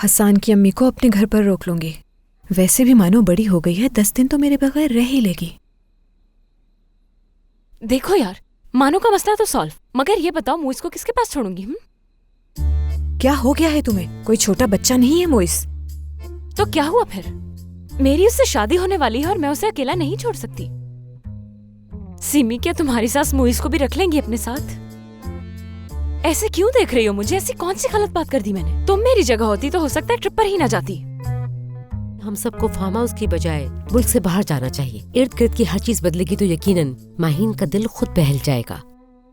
हसन की अम्मी को अपने घर पर रोक लूंगी। वैसे भी मानो बड़ी हो गई है, 10 दिन तो मेरे बगैर रह ही लेगी। देखो यार, मानो का मसला तो सॉल्व, मगर ये बताओ मोइस को किसके पास छोड़ूंगी? क्या हो गया है तुम्हें? कोई छोटा बच्चा नहीं है मोइस। तो क्या हुआ फिर? मेरी उससे शादी होने वाली है और मैं उसे अकेला नहीं छोड़ सकती। सिमी, क्या तुम्हारी सास मोइस को भी रख लेंगी अपने साथ? ऐसे क्यों देख रही हो मुझे? ऐसी कौन सी गलत बात कर दी मैंने? तुम मेरी जगह होती तो हो सकता है ट्रिप पर ही ना जाती। हम सबको फार्म हाउस की बजाय मुल्क से बाहर जाना चाहिए। इर्द गिर्द की हर चीज बदलेगी तो यकीनन माहीन का दिल खुद बहल जाएगा।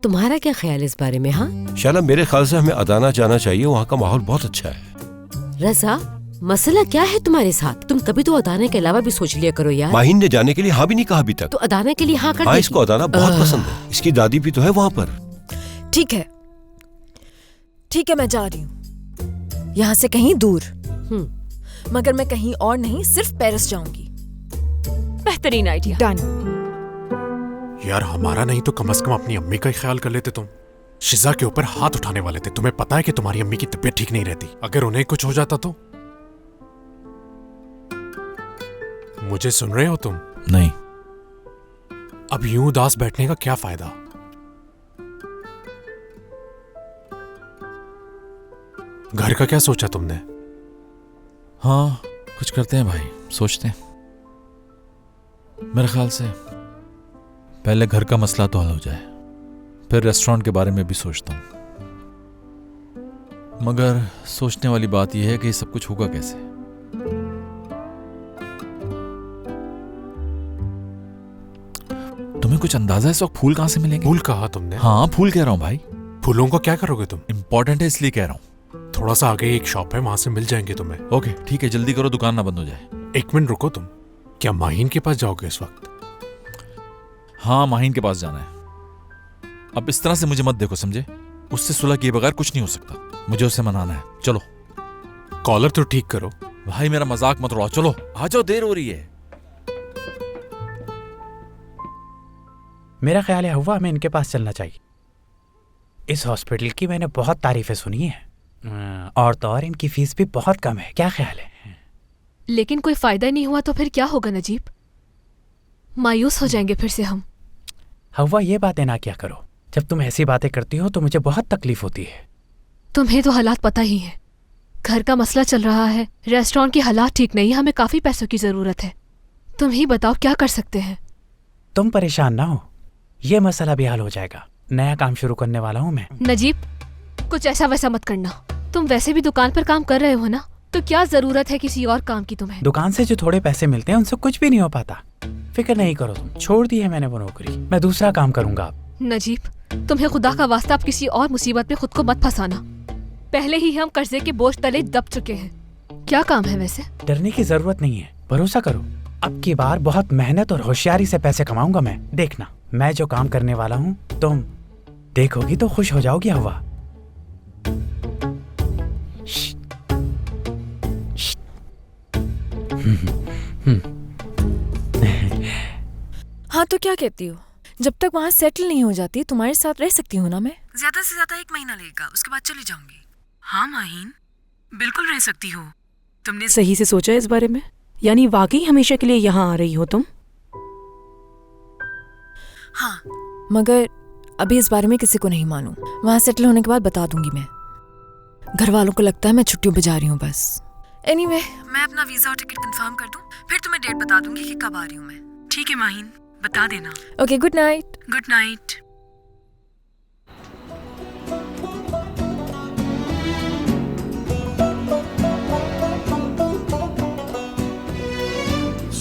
तुम्हारा क्या ख्याल इस बारे में? हाँ शाला, मेरे ख्याल से हमें अदाना जाना चाहिए, वहाँ का माहौल बहुत अच्छा है। रजा, मसला क्या है तुम्हारे साथ? तुम कभी तो अदाना के अलावा भी सोच लिया करो यार। माहीन ने जाने के लिए हाँ भी नहीं कहा अभी तक। तो अदाना के लिए हाँ कर हाँ, देगी। इसको अदाना बहुत पसंद है। इसकी दादी भी तो है वहाँ पर। ठीक है, ठीक है, मैं जा रही हूँ यहाँ से कहीं दूर। मगर मैं कहीं और नहीं, सिर्फ पेरिस जाऊंगी। बेहतरीन आइडिया। डन। यार हमारा नहीं तो कम से कम अपनी अम्मी का ही ख्याल कर लेते तुम। शिजा के ऊपर हाथ उठाने वाले थे। तुम्हें पता है कि तुम्हारी अम्मी की तबीयत ठीक नहीं रहती। अगर उन्हें कुछ हो जाता तो? मुझे सुन रहे हो तुम? नहीं। अब यूं उदास बैठने का क्या फायदा? घर का क्या सोचा तुमने? हाँ, कुछ करते हैं भाई, सोचते हैं। मेरे ख्याल से पहले घर का मसला तो हल हो जाए, फिर रेस्टोरेंट के बारे में भी सोचता हूँ। मगर सोचने वाली बात यह है कि सब कुछ होगा कैसे। तुम्हें कुछ अंदाजा है इस वक्त फूल कहाँ से मिलेंगे? फूल कहा तुमने? हाँ, फूल कह रहा हूँ भाई। फूलों को क्या करोगे तुम? इंपॉर्टेंट है इसलिए कह रहा हूँ। थोड़ा सा आगे एक शॉप है, वहां से मिल जाएंगे तुम्हें। ओके ठीक है, जल्दी करो, दुकान ना बंद हो जाए। 1 मिनट रुको तुम। क्या माहीन के पास जाओगे इस वक्त? हाँ, माहीन के पास जाना है। अब इस तरह से मुझे मत देखो, समझे? उससे सुलह किए बगैर कुछ नहीं हो सकता। मुझे उसे मनाना है। चलो। कॉलर तो ठीक करो। भाई मेरा मजाक मत उड़ाओ, चलो आ जाओ, देर हो रही है। मेरा ख्याल है हुआ हमें इनके पास चलना चाहिए। इस हॉस्पिटल की मैंने बहुत तारीफें सुनी है और तो और इनकी फीस भी बहुत कम है। क्या ख्याल है? लेकिन कोई फायदा नहीं हुआ तो फिर क्या होगा नजीब? मायूस हो जाएंगे फिर से हम। हवा, ये बातें ना क्या करो। जब तुम ऐसी बातें करती हो तो मुझे बहुत तकलीफ होती है। तुम्हें तो हालात पता ही है। घर का मसला चल रहा है, रेस्टोरेंट की हालात ठीक नहीं, हमें काफी पैसों की जरूरत है। तुम ही बताओ क्या कर सकते हैं? तुम परेशान ना हो, ये मसला भी हल हो जाएगा। नया काम शुरू करने वाला हूँ मैं। नजीब, कुछ ऐसा वैसा मत करना। तुम वैसे भी दुकान पर काम कर रहे हो ना, तो क्या जरूरत है किसी और काम की तुम्हें? दुकान से जो थोड़े पैसे मिलते हैं उनसे कुछ भी नहीं हो पाता। फिक्र नहीं करो तुम, छोड़ दी है मैंने वो नौकरी। मैं दूसरा काम करूंगा अब। नजीब, तुम्हें खुदा का वास्ता अब किसी और मुसीबत में खुद को मत फंसाना। पहले ही हम कर्जे के बोझ तले दब चुके हैं। क्या काम है वैसे? डरने की जरूरत नहीं है, भरोसा करो। अब की बार बहुत मेहनत और होशियारी से पैसे कमाऊंगा मैं। देखना, मैं जो काम करने वाला हूँ तुम देखोगी तो खुश हो जाओगी हवा। हाँ, तो क्या कहती हो? जब तक वहाँ सेटल नहीं हो जाती तुम्हारे साथ रह सकती हूँ ना मैं? ज्यादा से ज्यादा 1 महीना लगेगा, उसके बाद चली जाऊंगी। हाँ माहीन, बिल्कुल रह सकती हो। तुमने सही से सोचा इस बारे में? यानी वाकई हमेशा के लिए यहाँ आ रही हो तुम? हाँ, मगर अभी इस बारे में किसी को नहीं मानूं। वहाँ सेटल होने के बाद बता दूंगी मैं। घर वालों को लगता है मैं छुट्टियों पे जा रही हूँ बस। एनीवे, मैं अपना वीजा और टिकट कंफर्म कर दूं, फिर तुम्हें डेट बता दूंगी कि कब आ रही हूँ मैं। ठीक है माहीन, बता देना। Okay, good night. Good night.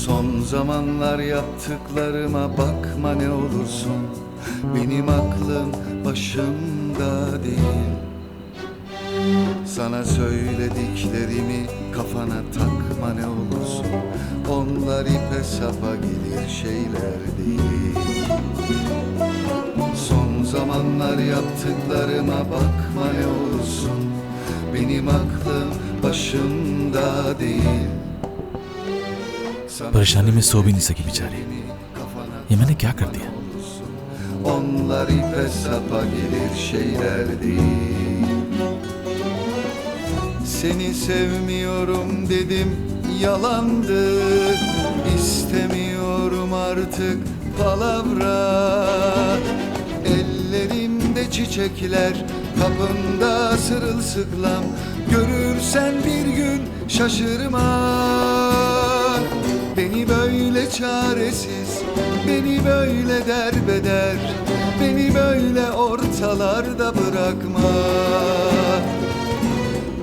Son zamanlar yaptıklarıma bakma ne olursun. Benim aklım başımda değil. Sana söylediklerimi kafana takma ne olursun. Onlar ipe sapa gelir şeyler değil. Son zamanlar yaptıklarıma bakma ne olursun. Benim aklım başımda değil. परेशानी में सो भी नहीं सकी बेचारी। ये मैंने क्या कर दिया? Onlar ipe sapa gelir şeyler değil. Seni sevmiyorum dedim, yalandı. İstemiyorum artık palavra. Ellerimde çiçekler, kapımda sırılsıklam. Görürsen bir gün şaşırma. Beni böyle çaresiz, beni böyle derbeder, beni böyle ortalarda bırakma.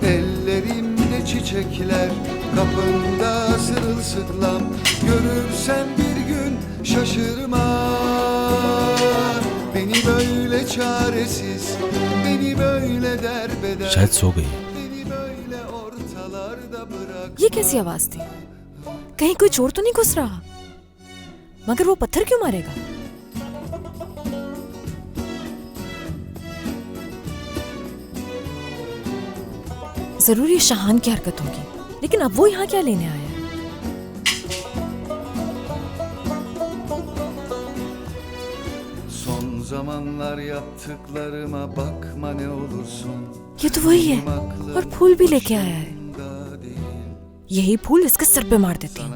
Ellerimde çiçekler, kapımda sırılsıklam. Görürsen bir gün şaşırma. Beni böyle çaresiz, beni böyle derbeder, शायद सो गई है। beni böyle ortalarda bırakma. ये कैसी आवाज थी? कहीं कोई चोर तो नहीं घुस रहा? मगर वो पत्थर क्यों मारेगा? जरूर ये शाहान की हरकत होगी, लेकिन अब वो यहाँ क्या लेने आया है? Son zamanlar yaptıklarıma bakma ne olursun. ये तो वही है और फूल भी लेके आया है। यही फूल इसके सर पे मार देती हूँ।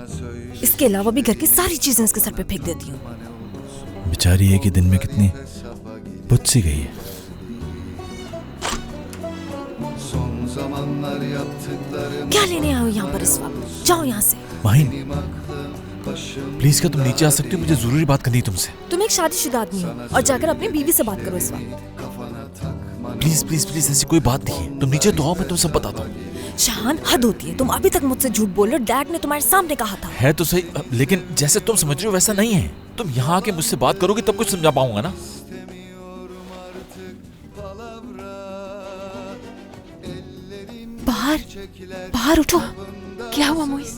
इसके अलावा भी घर की सारी चीजें इसके सर पे फेंक देती हूँ। बेचारी एक ही दिन में कितनी बुझ सी गई है। Son zamanlar yaptıklarıma क्या लेने आए हो यहाँ पर इस वक्त? जाओ यहाँ से। माहिन, प्लीज क्या तुम नीचे आ सकती हो? मुझे जरूरी बात करनी है तुमसे। तुम एक शादीशुदा आदमी हो और जाकर अपनी बीवी से बात करो इस वक्त। प्लीज प्लीज प्लीज ऐसी कोई बात नहीं है। तुम नीचे तो आओ, मैं तुम सब बताता हूँ। शाहान, हद होती है। तुम अभी तक मुझसे झूठ बोल रहे हो। डैड ने तुम्हारे सामने कहा था। है तो सही, लेकिन जैसे तुम समझ रही हो वैसा नहीं है। तुम यहाँ आके मुझसे बात करोगे तब कुछ समझा पाऊंगा ना। बाहर बाहर उठो। क्या हुआ मुइस?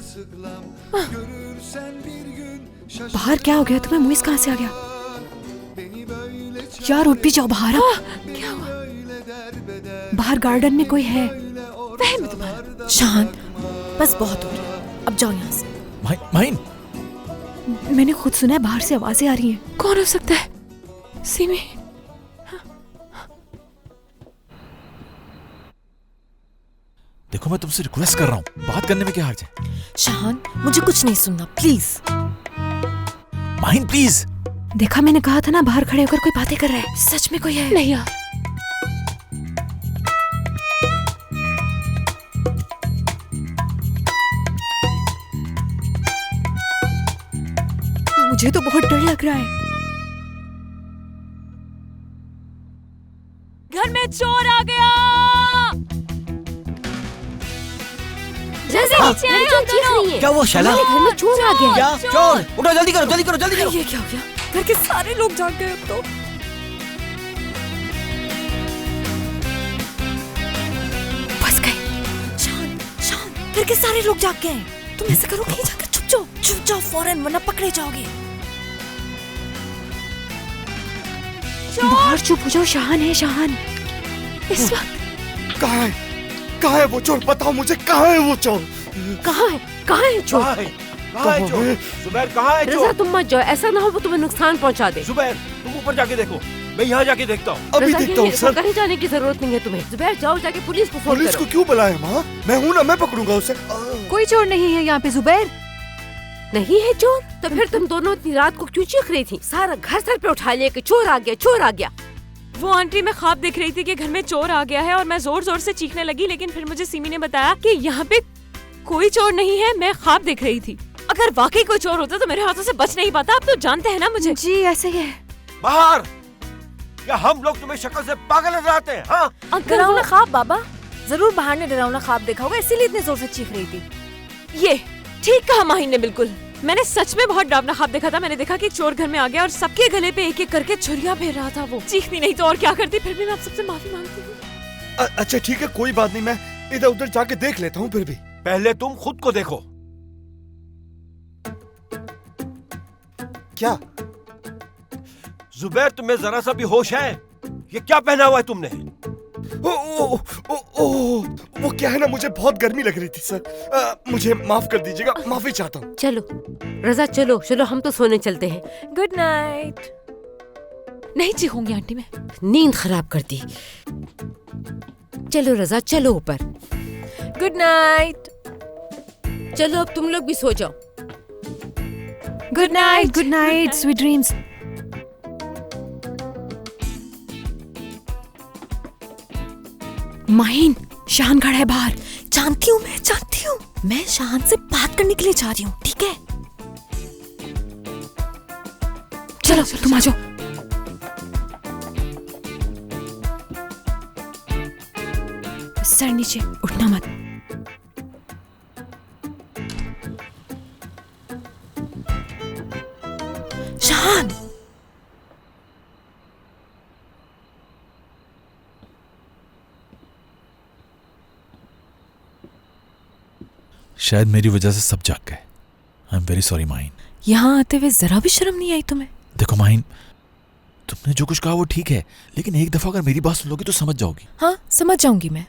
बाहर क्या हो गया तुम्हें? मुइस कहाँ से आ गया? यार उठ भी जाओ बाहर। क्या हुआ? बाहर गार्डन में कोई है। वहम है तुम्हारा। शाहान, बस बहुत हो गया। अब जाओ यहाँ से। माहिन, मैंने खुद सुना है बाहर से आवाजें आ रही हैं। कौन हो सकता है? सिमी? देखो मैं तुमसे रिक्वेस्ट कर रहा हूँ, बात करने में क्या हर्ज है? शाहान, मुझे कुछ नहीं सुनना प्लीज। माहिन प्लीज। देखा, मैंने कहा था ना बाहर खड़े होकर कोई बातें कर रहा है। सच में कोई है? नहीं यार। मुझे तो बहुत डर लग रहा है। घर में चोर आ गया। जैसे नीचे आए हो दोनों। क्या वो शैला? घर में चोर आ गया। क्या चोर? उठो जल्दी करो जल्दी करो जल्दी करो। ये क्या हो गया? घर के सारे लोग जाग गए अब तो। फंस गए। शान, शान, घर के सारे लोग जाग गए। तुम ऐसे करो कहीं जाकर छुप जाओ फौरन, वरना पकड़े जाओगे। बाहर चुप हो जाओ। शाहान है, शाहान। इस वक्त कहाँ है वो चोर? बताओ मुझे, कहाँ है वो चोर? कहाँ है चोर? कहाँ है चोर? जुबैर कहाँ है रजा, चोर? तुम मत जाओ, ऐसा ना हो वो तुम्हें नुकसान पहुंचा दे। जुबैर तुम ऊपर जाके देखो, मैं यहाँ जाके देखता हूँ। अभी रजा, देखता हूँ नहीं, सर। कहीं जाने की जरूरत नहीं है तुम्हें। जुबैर जाओ, जाके पुलिस को फोन पुलिस करो। को क्यों बुलाया माँ? मैं हूँ ना, मैं पकड़ूंगा उसे। कोई चोर नहीं है यहाँ पे जुबैर। नहीं है चोर? तो फिर तुम दोनों इतनी रात को क्यों चीख रही थी? सारा घर सर पे उठा लिया कि चोर आ गया, चोर आ गया। वो आंटी, मैं ख्वाब देख रही थी कि घर में चोर आ गया है और मैं जोर जोर से चीखने लगी, लेकिन फिर मुझे सिमी ने बताया कि यहाँ पे कोई चोर नहीं है। मैं ख्वाब देख रही थी। अगर वाकई कोई चोर होता तो मेरे हाथों से बच नहीं पाता। आप तो जानते हैं ना मुझे। जी ऐसे ही है। बाहर! क्या हम लोग तुम्हें शक्ल से पागल नजर आते हैं? हाँ? डरावना ख्वाब बाबा। जरूर बाहर ने डरावना ख्वाब देखा होगा, इसीलिए इतने जोर से चीख रही थी। ये ठीक कहा माहिन ने, बिल्कुल। मैंने सच में बहुत डरावना ख्वाब देखा था। मैंने देखा कि चोर घर में आ गया और सबके गले पे एक एक करके छुरियां फेर रहा था। वो चीखती नहीं तो और क्या करती। फिर भी मैं आप सबसे माफी मांगती हूँ। अच्छा ठीक है, कोई बात नहीं, मैं इधर उधर जाके देख लेता हूँ। फिर भी पहले तुम खुद को देखो। क्या जुबैर, तुम्हें जरा सा भी होश है? ये क्या पहना हुआ है तुमने? वो क्या है ना, मुझे बहुत गर्मी लग रही थी सर। मुझे माफ कर दीजिएगा, माफी चाहता हूँ। चलो रजा, चलो चलो, हम तो सोने चलते हैं। Good night. नहीं चीखूंगी आंटी मैं। नींद खराब कर दी। चलो रजा, चलो ऊपर। Good night. चलो अब तुम लोग भी सो जाओ। Good night, sweet dreams. Mahin, शान खड़ा है बाहर। जानती हूँ मैं शान से बात करने के लिए जा रही हूँ, ठीक है? चलो तुम आ जाओ। सर नीचे, उठना मत। शान, शायद मेरी वजह से सब जाग गए। I am very sorry Mahin. यहाँ आते हुए जरा भी शर्म नहीं आई तुम्हें? देखो माहिन, तुमने जो कुछ कहा वो ठीक है, लेकिन एक दफा अगर मेरी बात सुन लोगी तो समझ जाओगी। हाँ, समझ जाऊंगी मैं।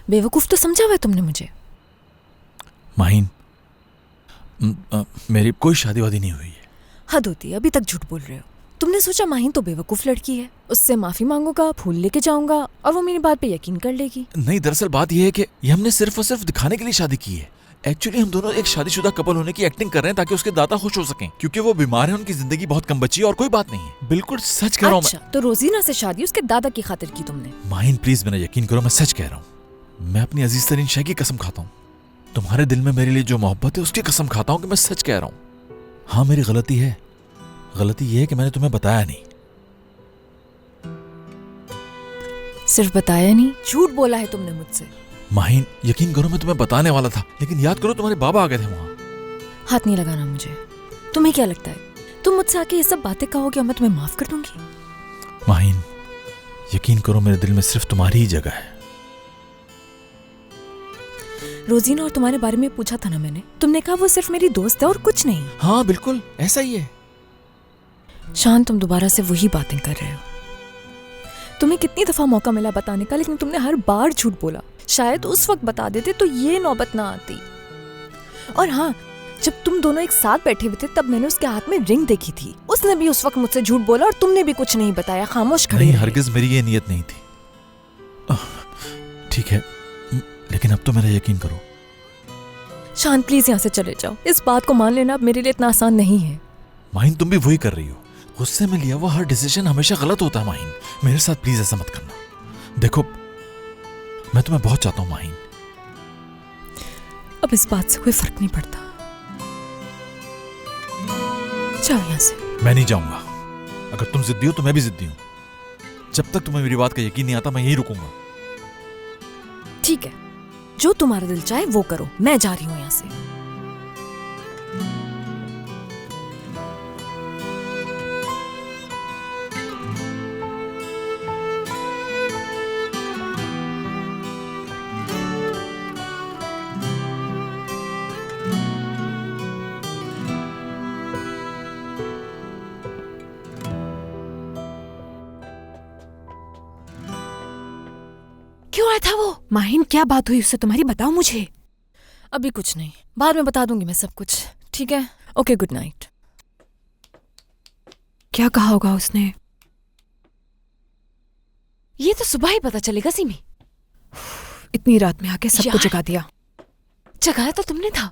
बेवकूफ तो समझा हुआ है तुमने मुझे। माहिन, मेरी कोई शादी वादी नहीं हुई है। हद होती है, अभी तक झूठ बोल रहे हो। तुमने सोचा माहिन तो बेवकूफ लड़की है, उससे माफी मांगूंगा, फूल लेके जाऊंगा और वो मेरी बात पे यकीन कर लेगी। नहीं, दरअसल बात यह है कि ये हमने सिर्फ और सिर्फ दिखाने के लिए शादी की है। एक्चुअली हम दोनों एक शादीशुदा कपल होने की एक्टिंग कर रहे हैं ताकि उसके दादा खुश हो सकें, क्योंकि वो बीमार है, उनकी जिंदगी बहुत कम बची है और कोई बात नहीं है। बिल्कुल सच कह रहा हूँ। अच्छा, तो रोजीना से शादी उसके दादा की खातिर की तुमने? माहिन प्लीज मेरा यकीन करो, मैं सच कह रहा हूँ। मैं अपनी अजीज तरीन शय की कसम खाता हूँ। तुम्हारे दिल में मेरे लिए जो मोहब्बत है उसकी कसम खाता हूँ कि मैं सच कह रहा हूँ। हाँ, मेरी गलती है। गलती यह है कि मैंने तुम्हें बताया नहीं। सिर्फ बताया नहीं, झूठ बोला है तुमने मुझसे। माहिन यकीन करो, मैं तुम्हें बताने वाला था, लेकिन याद करो तुम्हारे बाबा आ गए थे वहां। हाथ नहीं लगाना मुझे। तुम्हें क्या लगता है तुम मुझसे आके ये सब बातें कहोगे और मैं तुम्हें माफ कर दूंगी? माहिन यकीन करो, मेरे दिल में सिर्फ तुम्हारी ही जगह है। रोजीना और तुम्हारे बारे में पूछा था ना मैंने, तुमने कहा वो सिर्फ मेरी दोस्त है और कुछ नहीं। हाँ बिल्कुल ऐसा ही है। शान, तुम दोबारा से वही बातें कर रहे हो। तुम्हें कितनी दफा मौका मिला बताने का, लेकिन तुमने हर बार झूठ बोला। शायद उस वक्त बता देते तो ये नौबत ना आती। और हाँ, जब तुम दोनों एक साथ बैठे हुए थे तब मैंने उसके हाथ में रिंग देखी थी। उसने भी उस वक्त मुझसे झूठ बोला और तुमने भी कुछ नहीं बताया, खामोश खड़े नहीं, रहे। हरगिज मेरी ये नियत नहीं थी। ठीक है, लेकिन अब तो मेरा यकीन करो। शान प्लीज यहाँ से चले जाओ। इस बात को मान लेना अब मेरे लिए इतना आसान नहीं है। माहिन तुम भी वही कर रही हो। गुस्से में लिया हुआ हर डिसीजन हमेशा गलत होता है माहिन। मेरे साथ प्लीज ऐसा मत करना। देखो मैं तुम्हें बहुत चाहता हूँ माहिन। अब इस बात से कोई फर्क नहीं पड़ता। जाओ यहाँ से। मैं नहीं जाऊंगा। अगर तुम जिद्दी हो तो मैं भी जिद्दी हूँ। जब तक तुम्हें मेरी बात का यकीन नहीं आता मैं यहीं रुकूंगा। ठीक है, जो तुम्हारा दिल चाहे वो करो। मैं जा रही हूँ यहाँ से। क्यों आया था वो? माहिन, क्या बात हुई उससे तुम्हारी? बताओ मुझे। अभी कुछ नहीं, बाद में बता दूंगी मैं सब कुछ, ठीक है? Okay, good night. क्या कहा होगा उसने? ये तो सुबह ही पता चलेगा सिमी। इतनी रात में आके सबको जगा दिया। जगाया तो तुमने था।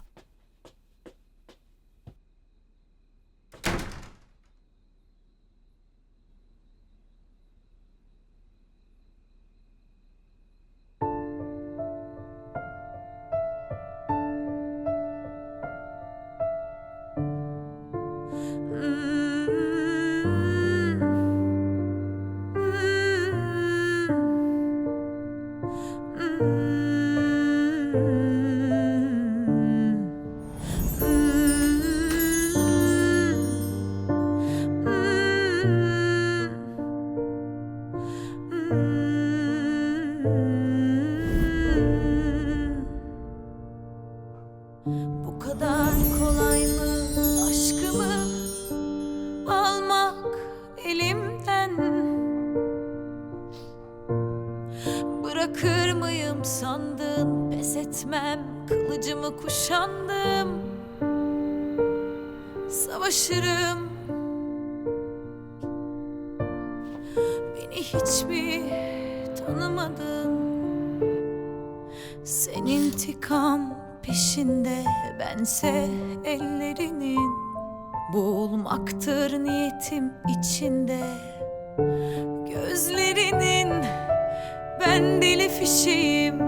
Bu kadar kolay mı aşkımı almak elimden? Bırakır mıyım sandın, pes etmem, kılıcımı kuşandım. Savaşırım. Beni hiç mi tanımadın? Sen intikam peşinde, bense ellerinin. Boğulmaktır niyetim içinde, gözlerinin. Ben deli fişeğim,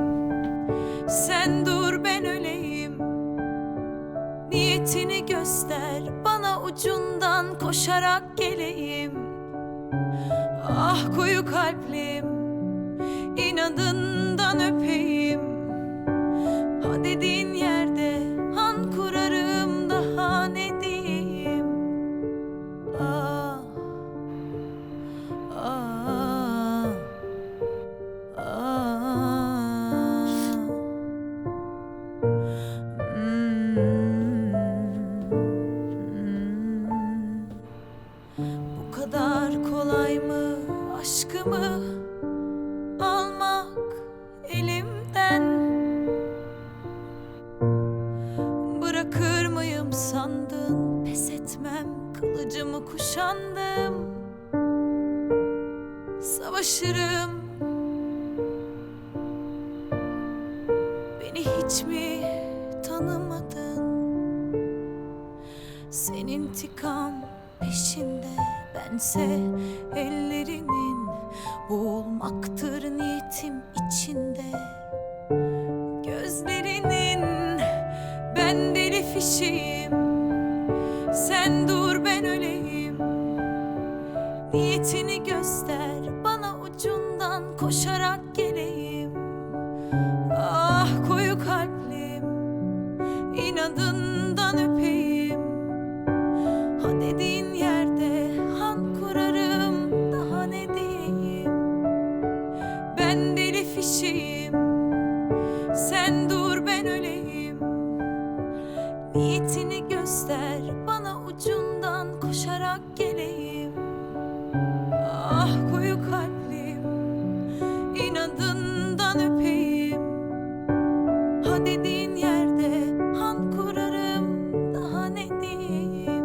sen dur ben öleyim. Niyetini göster bana, ucundan koşarak geleyim. Ah koyu kalplim, inadından öpeyim. Ha dediğin yerde han kurarım, daha ne diyeyim. Ah, ah, ah. Bu kadar kolay mı aşkımı almak elimden? Bırakır mıyım sandın, pes etmem, kılıcımı kuşandım. Savaşırım, beni hiç mi tanımadın? Sen intikam peşinde, bense ellerinin. Boğulmaktır niyetim içinde, gözlerinin. Ben deli fişeğim, sen dur ben öleyim. Niyetini göster bana, ucundan koşarak geleyim. Ah koyu kalplim, inadından öpeyim. Ha dediğin yerde han kurarım, daha ne diyeyim. Ben deli fişeğim, sen dur ben öleyim. Niyetini göster bana, ucundan koşarak geleyim. Ah koyu kalplim, inadından öpeyim. Ha dediğin yerde han kurarım, daha ne diyeyim.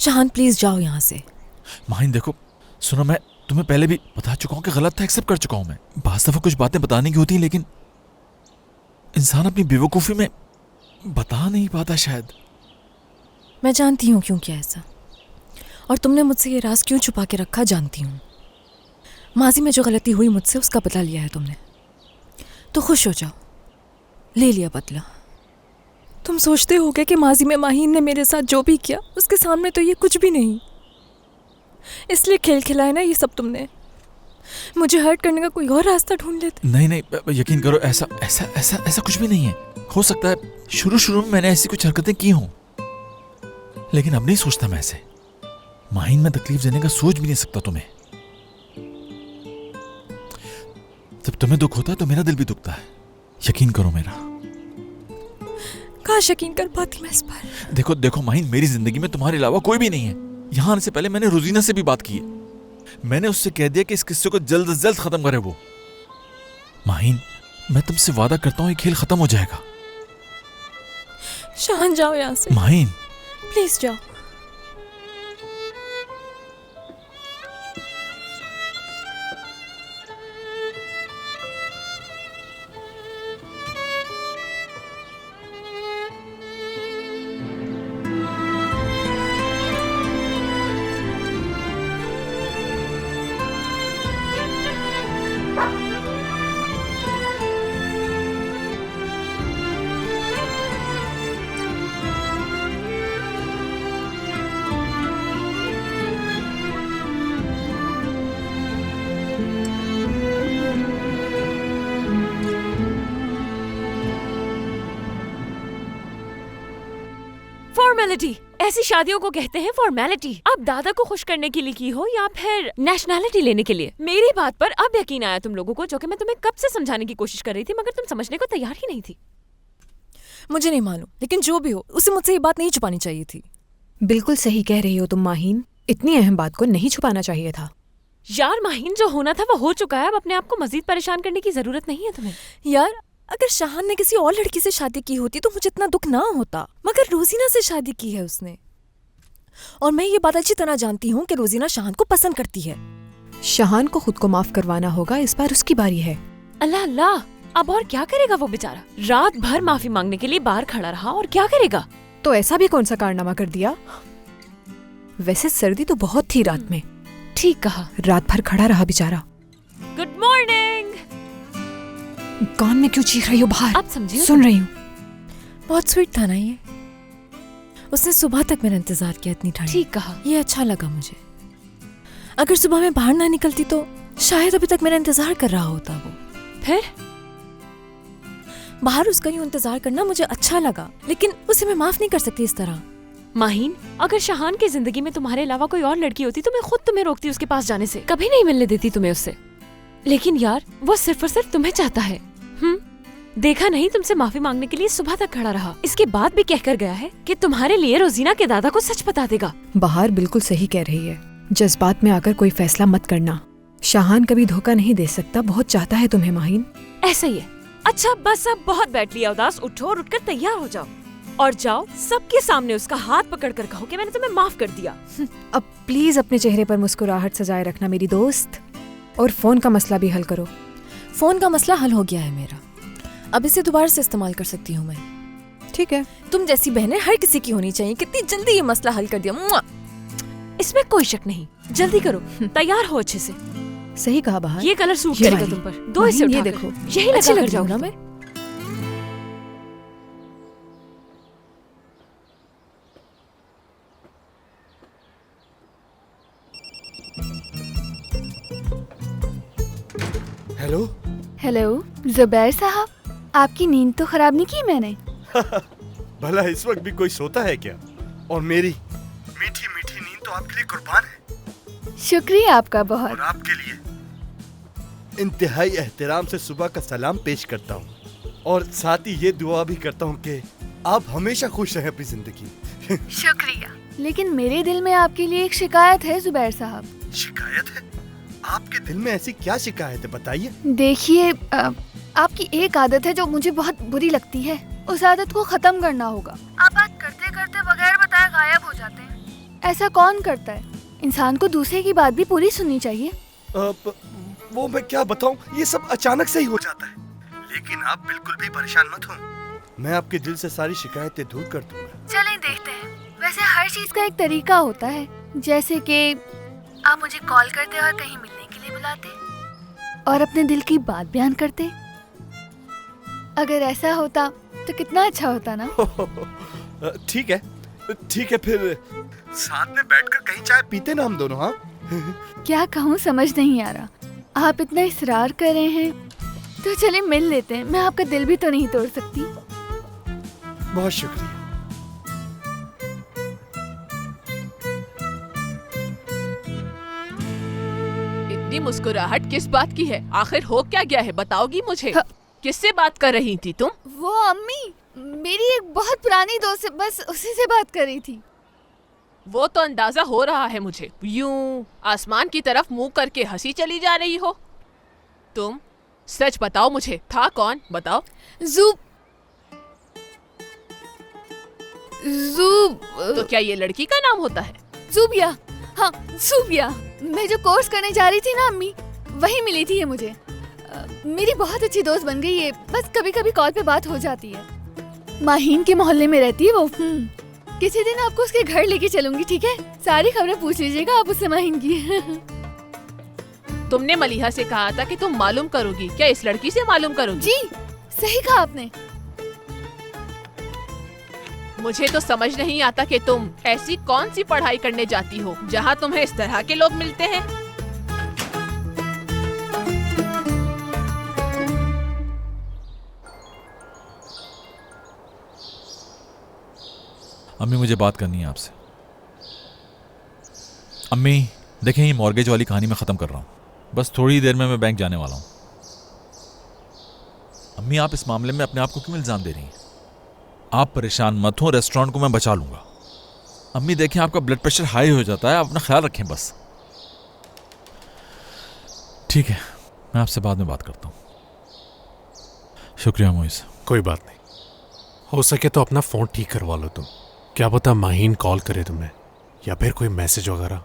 Shahan please जाओ यहाँ से। माहिन देखो सुनो, मैं तुम्हें पहले भी बता चुका हूँ कि गलत था, एक्सेप्ट कर चुका हूँ मैं। बाज़ दफ़ा कुछ बातें बताने की होती हैं, लेकिन इंसान अपनी बेवकूफ़ी में बता नहीं पाता शायद। मैं जानती हूँ क्यों किया ऐसा, और तुमने मुझसे ये राज क्यों छुपा के रखा जानती हूँ। माजी में जो गलती हुई मुझसे, उसका बदला लिया है तुमने, तो खुश हो जाओ, ले लिया बदला। तुम सोचते होगे कि माजी में माहीन ने मेरे साथ जो भी किया, उसके सामने तो ये कुछ भी नहीं, इसलिए खेल खिलाया ना ये सब तुमने। मुझे हर्ट करने का कोई और रास्ता ढूंढ लेते। नहीं नहीं, यकीन करो, ऐसा ऐसा ऐसा ऐसा कुछ भी नहीं है। हो सकता है शुरू में मैंने ऐसी कुछ हरकतें की हों, लेकिन अब नहीं सोचता मैं ऐसे। माहीन में तकलीफ देने का सोच भी नहीं सकता तुम्हें। जब तुम्हें दुख होता है तो मेरा दिल भी दुखता है, यकीन करो मेरा। काश यकीन कर पाती मैं इस पर। देखो देखो माहीन, मेरी जिंदगी में तुम्हारे अलावा कोई भी नहीं है। यहाँ आने से पहले मैंने रोजीना से भी बात की है। मैंने उससे कह दिया कि इस किस्से को जल्द से जल्द खत्म करे वो। माहीन, मैं तुमसे वादा करता हूँ ये खेल खत्म हो जाएगा। शान जाओ यहाँ से, माहिन, प्लीज जाओ। फॉर्मेलिटी, ऐसी शादियों को कहते हैं फॉर्मेलिटी। अब दादा को खुश करने के लिए की हो या फिर नेशनैलिटी लेने के लिए। मेरी बात पर अब यकीन आया तुम लोगों को, जो कि मैं तुम्हें कब से समझाने की कोशिश कर रही थी, मगर तुम समझने को तैयार ही नहीं थी। मुझे नहीं मालूम, लेकिन जो भी हो उसे मुझसे ये बात नहीं छुपानी चाहिए थी। बिल्कुल सही कह रही हो तुम माहीन, इतनी अहम बात को नहीं छुपाना चाहिए था। यार माहीन, जो होना था वो हो चुका है, अब अपने आप को मजीद परेशान करने की जरूरत नहीं है तुम्हें। यार अगर शाहान ने किसी और लड़की से शादी की होती तो मुझे इतना दुख ना होता, मगर रोजीना से शादी की है उसने। और मैं ये बात अच्छी तरह जानती हूँ कि रोजीना शाहान को पसंद करती है। शाहान को खुद को माफ करवाना होगा, इस बार उसकी बारी है। अल्लाह अल्लाह, अब और क्या करेगा वो बेचारा? रात भर माफी मांगने के लिए बाहर खड़ा रहा, और क्या करेगा? तो ऐसा भी कौन सा कारनामा कर दिया? वैसे सर्दी तो बहुत थी रात में। ठीक कहा, रात भर खड़ा रहा बेचारा। Good morning. कान में क्यों चीख रही हो? बाहर अब समझी? सुन रही हूँ। बहुत स्वीट था ना ये। उसने सुबह तक मेरा इंतजार किया इतनी ठंड। ठीक कहा, ये अच्छा लगा मुझे। अगर सुबह में बाहर ना निकलती तो शायद अभी तक मेरा इंतजार कर रहा होता वो। फिर बाहर उसका यूं इंतजार करना मुझे अच्छा लगा, लेकिन उसे मैं माफ नहीं कर सकती इस तरह। माहीन, अगर शाहान की जिंदगी में तुम्हारे अलावा कोई और लड़की होती तो मैं खुद तुम्हें रोकती उसके पास जाने से, कभी नहीं मिलने देती तुम्हें उससे। लेकिन यार वो सिर्फ और सिर्फ तुम्हें चाहता है। देखा नहीं, तुमसे माफी मांगने के लिए सुबह तक खड़ा रहा। इसके बाद भी कहकर गया है कि तुम्हारे लिए रोजीना के दादा को सच बता देगा। बाहर बिल्कुल सही कह रही है। जज्बात में आकर कोई फैसला मत करना। शाहान कभी धोखा नहीं दे सकता, बहुत चाहता है तुम्हें माहीन। ऐसा ही है। अच्छा बस, अब बहुत बैठ लिया उदास। उठो और उठकर तैयार हो जाओ और जाओ सबके सामने उसका हाथ पकड़कर कहो कि मैंने तुम्हें माफ कर दिया। अब प्लीज अपने चेहरे पर मुस्कुराहट सजाए रखना मेरी दोस्त, और फोन का मसला भी हल करो। फोन का मसला हल हो गया है मेरा, अब इसे दोबारा से इस्तेमाल कर सकती हूँ मैं। ठीक है, तुम जैसी बहनें हर किसी की होनी चाहिए। कितनी जल्दी ये मसला हल कर दिया। इसमें कोई शक नहीं। जल्दी करो, तैयार हो अच्छे से। सही कहा बाहर। ये कलर सूट करेगा तुम पर। दो इसे उठा, ये देखो, यही अच्छी लगा लग कर रही हूँ जाओ ना मैं। हेलो हेलो जुबैर साहब, आपकी नींद तो खराब नहीं की मैंने। भला इस वक्त भी कोई सोता है क्या? और मेरी मीठी मीठी नींद तो आपके लिए कुर्बान है। शुक्रिया आपका बहुत। और आपके लिए इंतहाई एहतराम से सुबह का सलाम पेश करता हूँ, और साथ ही ये दुआ भी करता हूँ कि आप हमेशा खुश रहें अपनी जिंदगी। शुक्रिया। लेकिन मेरे दिल में आपके लिए एक शिकायत है जुबैर साहब। शिकायत है? आपके दिल में ऐसी क्या शिकायत है, बताइए। देखिए, आपकी एक आदत है जो मुझे बहुत बुरी लगती है। उस आदत को खत्म करना होगा। आप बात करते करते बगैर बताए गायब हो जाते हैं। ऐसा कौन करता है? इंसान को दूसरे की बात भी पूरी सुननी चाहिए। वो मैं क्या बताऊं, ये सब अचानक से ही हो जाता है। लेकिन आप बिल्कुल भी परेशान मत हो, मैं आपके दिल से सारी शिकायतें दूर कर दूंगा। चलें देखते हैं। वैसे हर चीज का एक तरीका होता है, जैसे कि आप मुझे कॉल करते और कहीं मिलने के लिए बुलाते और अपने दिल की बात बयान करते। अगर ऐसा होता तो कितना अच्छा होता ना। ठीक है, ठीक है, फिर साथ में बैठकर कहीं चाय पीते ना हम दोनों। हाँ क्या कहूँ समझ नहीं आ रहा। आप इतना इसरार कर रहे हैं तो चलिए मिल लेते हैं। मैं आपका दिल भी तो नहीं तोड़ सकती। बहुत शुक्रिया। इतनी मुस्कुराहट किस बात की है? आखिर हो क्या गया है, बताओगी मुझे? किससे बात कर रही थी तुम? वो अम्मी, मेरी एक बहुत पुरानी दोस्त, बस उसी से बात कर रही थी। वो तो अंदाजा हो रहा है मुझे। यूं आसमान की तरफ मुंह करके हंसी चली जा रही हो तुम। सच बताओ मुझे, था कौन? बताओ। तो क्या ये लड़की का नाम होता है? ज़ूबिया। हाँ ज़ूबिया। मैं जो कोर्स करने जा रही थी ना अम्मी, वही मिली थी ये मुझे। मेरी बहुत अच्छी दोस्त बन गई है, बस कभी कभी कॉल पे बात हो जाती है। माहीन के मोहल्ले में रहती है वो। किसी दिन आपको उसके घर लेके चलूंगी, ठीक है? सारी खबरें पूछ लीजिएगा आप उससे माहीन की। तुमने मलिहा से कहा था कि तुम मालूम करोगी, क्या इस लड़की से मालूम करोगी? जी सही कहा आपने। मुझे तो समझ नहीं आता कि तुम ऐसी कौन सी पढ़ाई करने जाती हो जहाँ तुम्हें इस तरह के लोग मिलते हैं। अम्मी मुझे बात करनी है आपसे। अम्मी देखें, ये मॉर्गेज वाली कहानी मैं ख़त्म कर रहा हूँ, बस थोड़ी देर में मैं बैंक जाने वाला हूँ। अम्मी आप इस मामले में अपने आप को क्यों इल्ज़ाम दे रही हैं? आप परेशान मत हो, रेस्टोरेंट को मैं बचा लूँगा। अम्मी देखें, आपका ब्लड प्रेशर हाई हो जाता है, आप अपना ख्याल रखें बस। ठीक है, मैं आपसे बाद में बात करता हूँ। शुक्रिया मोइस। कोई बात नहीं, हो सके तो अपना फ़ोन ठीक करवा लो तुम। क्या पता माहीन कॉल करे तुम्हें या फिर कोई मैसेज वगैरह।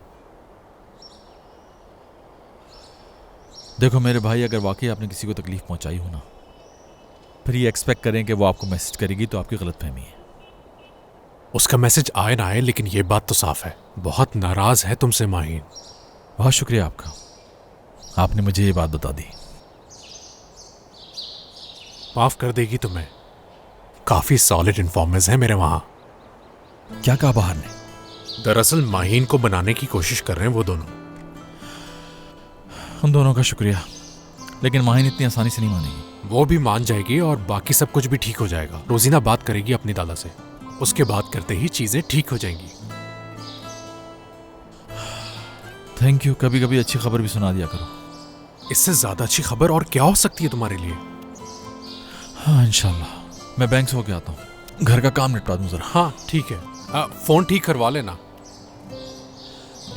देखो मेरे भाई, अगर वाकई आपने किसी को तकलीफ पहुंचाई हो ना, फिर ये एक्सपेक्ट करें कि वो आपको मैसेज करेगी तो आपकी गलतफहमी है। उसका मैसेज आए ना आए, लेकिन ये बात तो साफ है, बहुत नाराज है तुमसे माहीन। बहुत शुक्रिया आपका, आपने मुझे ये बात बता दी। माफ कर देगी तुम्हें, काफी सॉलिड इन्फॉर्मेशन है मेरे वहां। क्या कहा बाहर ने? दरअसल माहीन को बनाने की कोशिश कर रहे हैं वो दोनों। उन दोनों का शुक्रिया, लेकिन माहीन इतनी आसानी से नहीं मानेगी। वो भी मान जाएगी और बाकी सब कुछ भी ठीक हो जाएगा। रोजीना बात करेगी अपनी दादा से, उसके बात करते ही चीजें ठीक हो जाएंगी। थैंक यू, कभी कभी अच्छी खबर भी सुना दिया करो। इससे ज्यादा अच्छी खबर और क्या हो सकती है तुम्हारे लिए? हाँ इंशाल्लाह। मैं बैंक से होके आता हूँ, घर का काम निपटा दूँ जरा। हाँ ठीक है, फोन ठीक करवा लेना।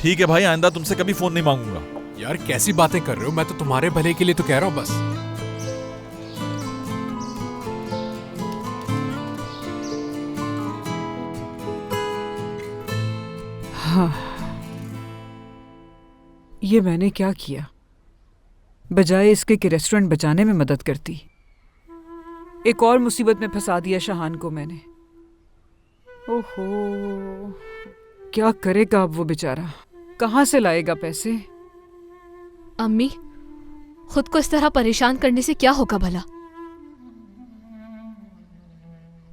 ठीक है भाई, आइंदा तुमसे कभी फोन नहीं मांगूंगा। यार कैसी बातें कर रहे हो, मैं तो तुम्हारे भले के लिए तो कह रहा हूँ बस। हाँ, ये मैंने क्या किया? बजाय इसके कि रेस्टोरेंट बचाने में मदद करती, एक और मुसीबत में फंसा दिया शाहान को मैंने। ओहो, क्या करेगा अब वो बेचारा? कहाँ से लाएगा पैसे? अम्मी, खुद को इस तरह परेशान करने से क्या होगा भला?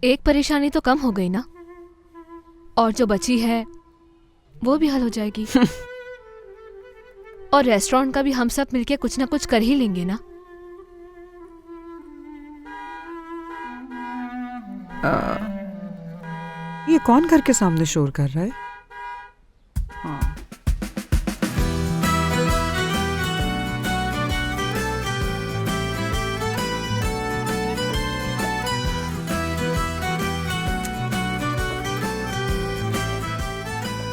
एक परेशानी तो कम हो गई ना, और जो बची है वो भी हल हो जाएगी। और रेस्टोरेंट का भी हम सब मिलके कुछ ना कुछ कर ही लेंगे ना। ये कौन घर के सामने शोर कर रहा है? हाँ।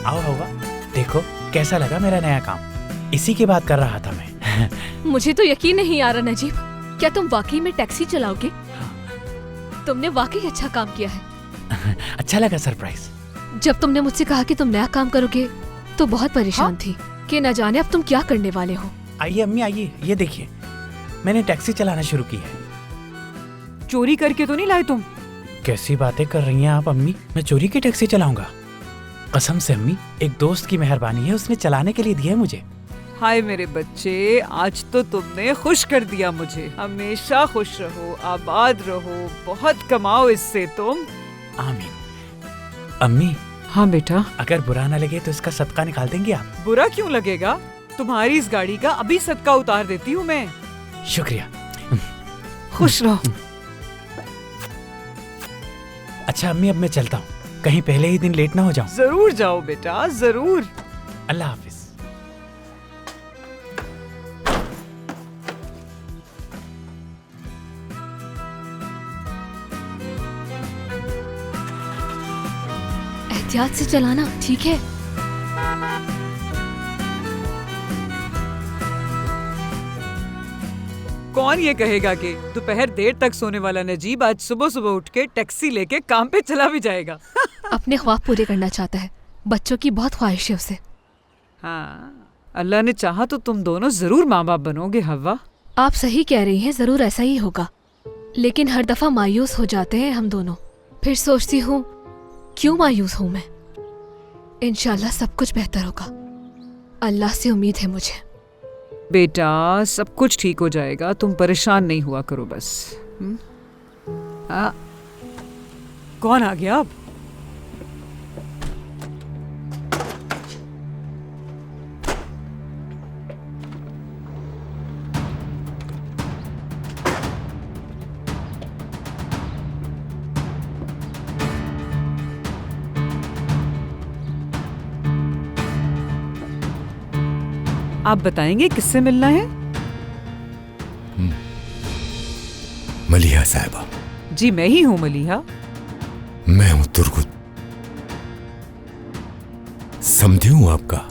आओ हवा, देखो कैसा लगा मेरा नया काम। इसी की बात कर रहा था मैं। मुझे तो यकीन नहीं आ रहा नजीब, क्या तुम वाकई में टैक्सी चलाओगे? तुमने वाकई अच्छा काम किया है। अच्छा लगा सरप्राइज। जब तुमने मुझसे कहा कि तुम नया काम करोगे तो बहुत परेशान थी कि न जाने अब तुम क्या करने वाले हो। आइए अम्मी आइए, ये देखिए मैंने टैक्सी चलाना शुरू की है। चोरी करके तो नहीं लाए तुम? कैसी बातें कर रही हैं आप अम्मी, मैं चोरी की टैक्सी चलाऊंगा? कसम से अम्मी, एक दोस्त की मेहरबानी है, उसने चलाने के लिए दिया है मुझे। हाय मेरे बच्चे, आज तो तुमने खुश कर दिया मुझे। हमेशा खुश रहो, आबाद रहो, बहुत कमाओ इससे तुम। आमीन। अम्मी। हाँ बेटा। अगर बुरा ना लगे तो इसका सदका निकाल देंगे आप? बुरा क्यों लगेगा? तुम्हारी इस गाड़ी का अभी सदका उतार देती हूँ मैं। शुक्रिया। खुश रहो। अच्छा अम्मी, अब मैं चलता हूँ, कहीं पहले ही दिन लेट ना हो जाऊं। जरूर जाओ बेटा, जरूर। अल्लाह हाफिज। एहतियात से चलाना, ठीक है? कौन ये कहेगा कि दोपहर देर तक सोने वाला नजीब आज सुबह सुबह उठ के टैक्सी लेके काम पे चला भी जाएगा। अपने ख्वाब पूरे करना चाहता है, बच्चों की बहुत ख्वाहिश है उसे। हाँ, अल्लाह ने चाहा तो तुम दोनों जरूर माँ बाप बनोगे हव्वा। आप सही कह रही हैं, जरूर ऐसा ही होगा। लेकिन हर दफा मायूस हो जाते हैं हम दोनों। फिर सोचती हूँ क्यों मायूस हूँ मैं। इंशाल्लाह सब कुछ बेहतर होगा, अल्लाह से उम्मीद है मुझे। बेटा सब कुछ ठीक हो जाएगा, तुम परेशान नहीं हुआ करो बस। कौन आ गया अब? आप बताएंगे किससे मिलना है? मलिहा साहिबा। जी मैं ही हूँ मलिहा। मैं हूँ तुर्गुत, समझी हूँ आपका।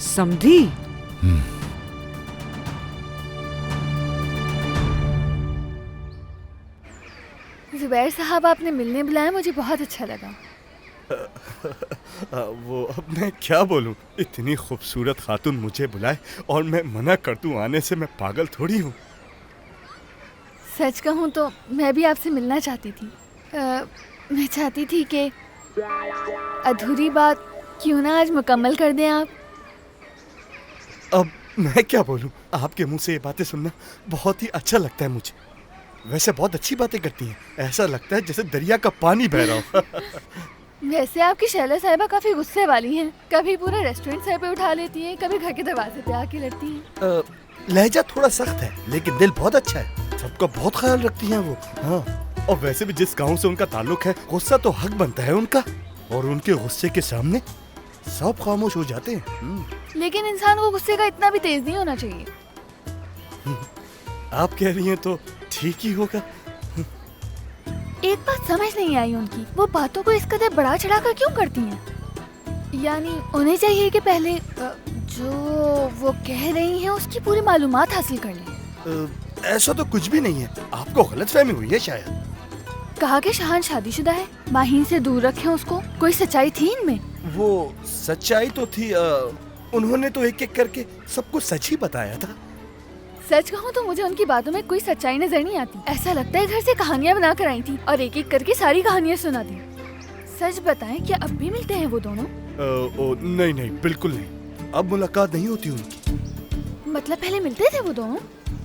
समझी? जुबैर साहब आपने मिलने बुलाया, मुझे बहुत अच्छा लगा। वो अब मैं क्या बोलूं, इतनी खूबसूरत खातून मुझे बुलाए और मैं मना कर दूं आने से, मैं पागल थोड़ी हूँ। सच कहूँ तो मैं भी आपसे मिलना चाहती थी। मैं चाहती थी कि अधूरी बात क्यों ना आज मुकम्मल कर दें आप। अब मैं क्या बोलूं, आपके मुंह से ये बातें सुनना बहुत ही अच्छा लगता है मुझे। वैसे बहुत अच्छी बातें करती हैं, ऐसा लगता है जैसे दरिया का पानी बह रहा हो। वैसे आपकी शैला साहिबा काफी गुस्से वाली हैं। कभी पूरा रेस्टोरेंट सर पे उठा लेती हैं, कभी घर के दरवाजे पे आके लड़ती हैं। लहजा थोड़ा सख्त है लेकिन दिल बहुत अच्छा है, सबका बहुत ख्याल रखती हैं वो। हाँ, और वैसे भी जिस गांव से उनका ताल्लुक है, गुस्सा तो हक बनता है उनका, और उनके गुस्से के सामने सब खामोश हो जाते हैं। लेकिन इंसान को गुस्से का इतना भी तेज नहीं होना चाहिए। आप कह रही हैं तो ठीक ही होगा। एक बात समझ नहीं आई उनकी, वो बातों को इस कदर बढ़ा चढ़ा कर क्यों करती हैं? यानी उन्हें चाहिए कि पहले जो वो कह रही हैं उसकी पूरी मालूमात हासिल कर लें। ऐसा तो कुछ भी नहीं है, आपको गलतफहमी हुई है शायद। कहा कि शाहान शादीशुदा है, माहीन से दूर रखें उसको। कोई सच्चाई थी इनमें? वो सच्चाई तो थी, उन्होंने तो एक एक करके सब कुछ सच ही बताया था। सच कहूँ तो मुझे उनकी बातों में कोई सच्चाई नजर नहीं आती। ऐसा लगता है घर से कहानियाँ बना कर आई थी और एक एक करके सारी कहानियाँ सुना दी। सच बताएं, क्या अब भी मिलते हैं वो दोनों? नहीं नहीं, बिल्कुल नहीं, अब मुलाकात नहीं होती उनकी। मतलब पहले मिलते थे वो दोनों?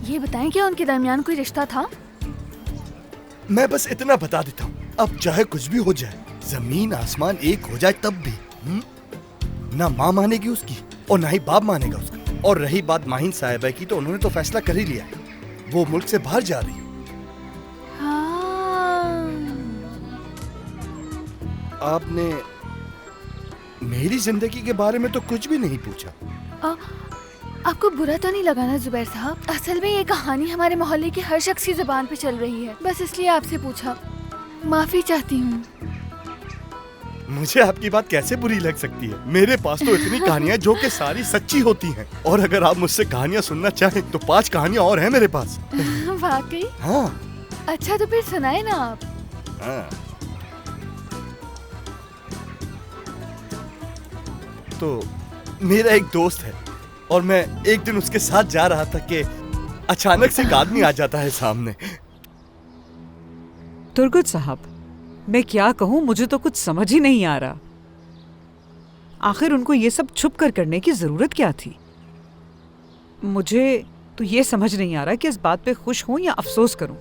ये बताएं, क्या उनके दरमियान कोई रिश्ता था? मैं बस इतना बता देता हूँ, अब चाहे कुछ भी हो जाए, जमीन आसमान एक हो जाए तब भी ना माँ मानेगी उसकी और ना ही बाप मानेगा उसका। और रही बात माहिन साहिबा की, तो उन्होंने तो फैसला कर ही लिया है, वो मुल्क से बाहर जा रही है। हाँ। आपने मेरी जिंदगी के बारे में तो कुछ भी नहीं पूछा। आपको बुरा तो नहीं लगा ना जुबैर साहब? असल में ये कहानी हमारे मोहल्ले की हर शख्स की जुबान पे चल रही है, बस इसलिए आपसे पूछा। माफी चाहती हूँ। मुझे आपकी बात कैसे बुरी लग सकती है? मेरे पास तो इतनी कहानियाँ जो कि सारी सच्ची होती हैं, और अगर आप मुझसे कहानियाँ सुनना चाहें तो 5 कहानियाँ और हैं मेरे पास। वाकई? हाँ। अच्छा तो फिर सुनाए ना आप। हाँ। तो मेरा एक दोस्त है और मैं एक दिन उसके साथ जा रहा था कि अचानक से एक आदमी आ जाता है सामने। तुर्गुत साहब, मैं क्या कहूँ, मुझे तो कुछ समझ ही नहीं आ रहा। आखिर उनको ये सब छुप कर करने की जरूरत क्या थी? मुझे तो ये समझ नहीं आ रहा कि इस बात पे खुश हूं या अफसोस करूं।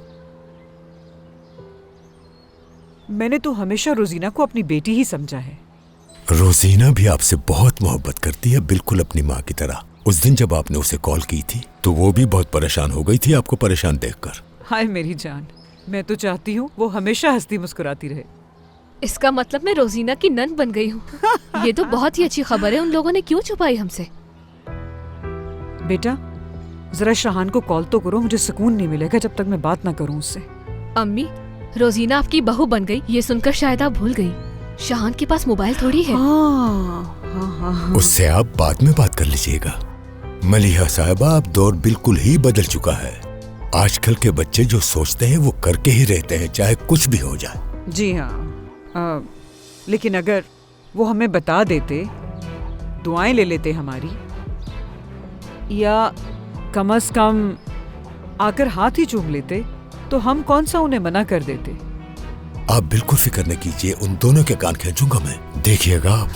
मैंने तो हमेशा रोजीना को अपनी बेटी ही समझा है। रोजीना भी आपसे बहुत मोहब्बत करती है, बिल्कुल अपनी माँ की तरह। उस दिन जब आपने उसे कॉल की थी तो वो भी बहुत परेशान हो गई थी आपको परेशान देखकर। हाय मेरी जान, मैं तो चाहती हूँ वो हमेशा हंसती मुस्कुराती रहे। इसका मतलब मैं रोजीना की नन बन गई हूँ। ये तो बहुत ही अच्छी खबर है। उन लोगों ने क्यों छुपाई हमसे? बेटा जरा शाहान को कॉल तो करो, मुझे सुकून नहीं मिलेगा जब तक मैं बात ना करूँ उससे। अम्मी, रोजीना आपकी बहू बन गई, ये सुनकर शायद आप भूल गई, शाहान के पास मोबाइल थोड़ी है। हाँ। उससे आप बाद में बात कर लीजिएगा। मलिहा साहबा, अब दौर बिल्कुल ही बदल चुका है। आजकल के बच्चे जो सोचते हैं वो करके ही रहते हैं, चाहे कुछ भी हो जाए। जी हाँ, लेकिन अगर वो हमें बता देते, दुआएं ले लेते हमारी, या कम से कम आकर हाथ ही चूम लेते, तो हम कौन सा उन्हें मना कर देते। आप बिल्कुल फिक्र न कीजिए, उन दोनों के कान खींचूंगा मैं, देखिएगा आप।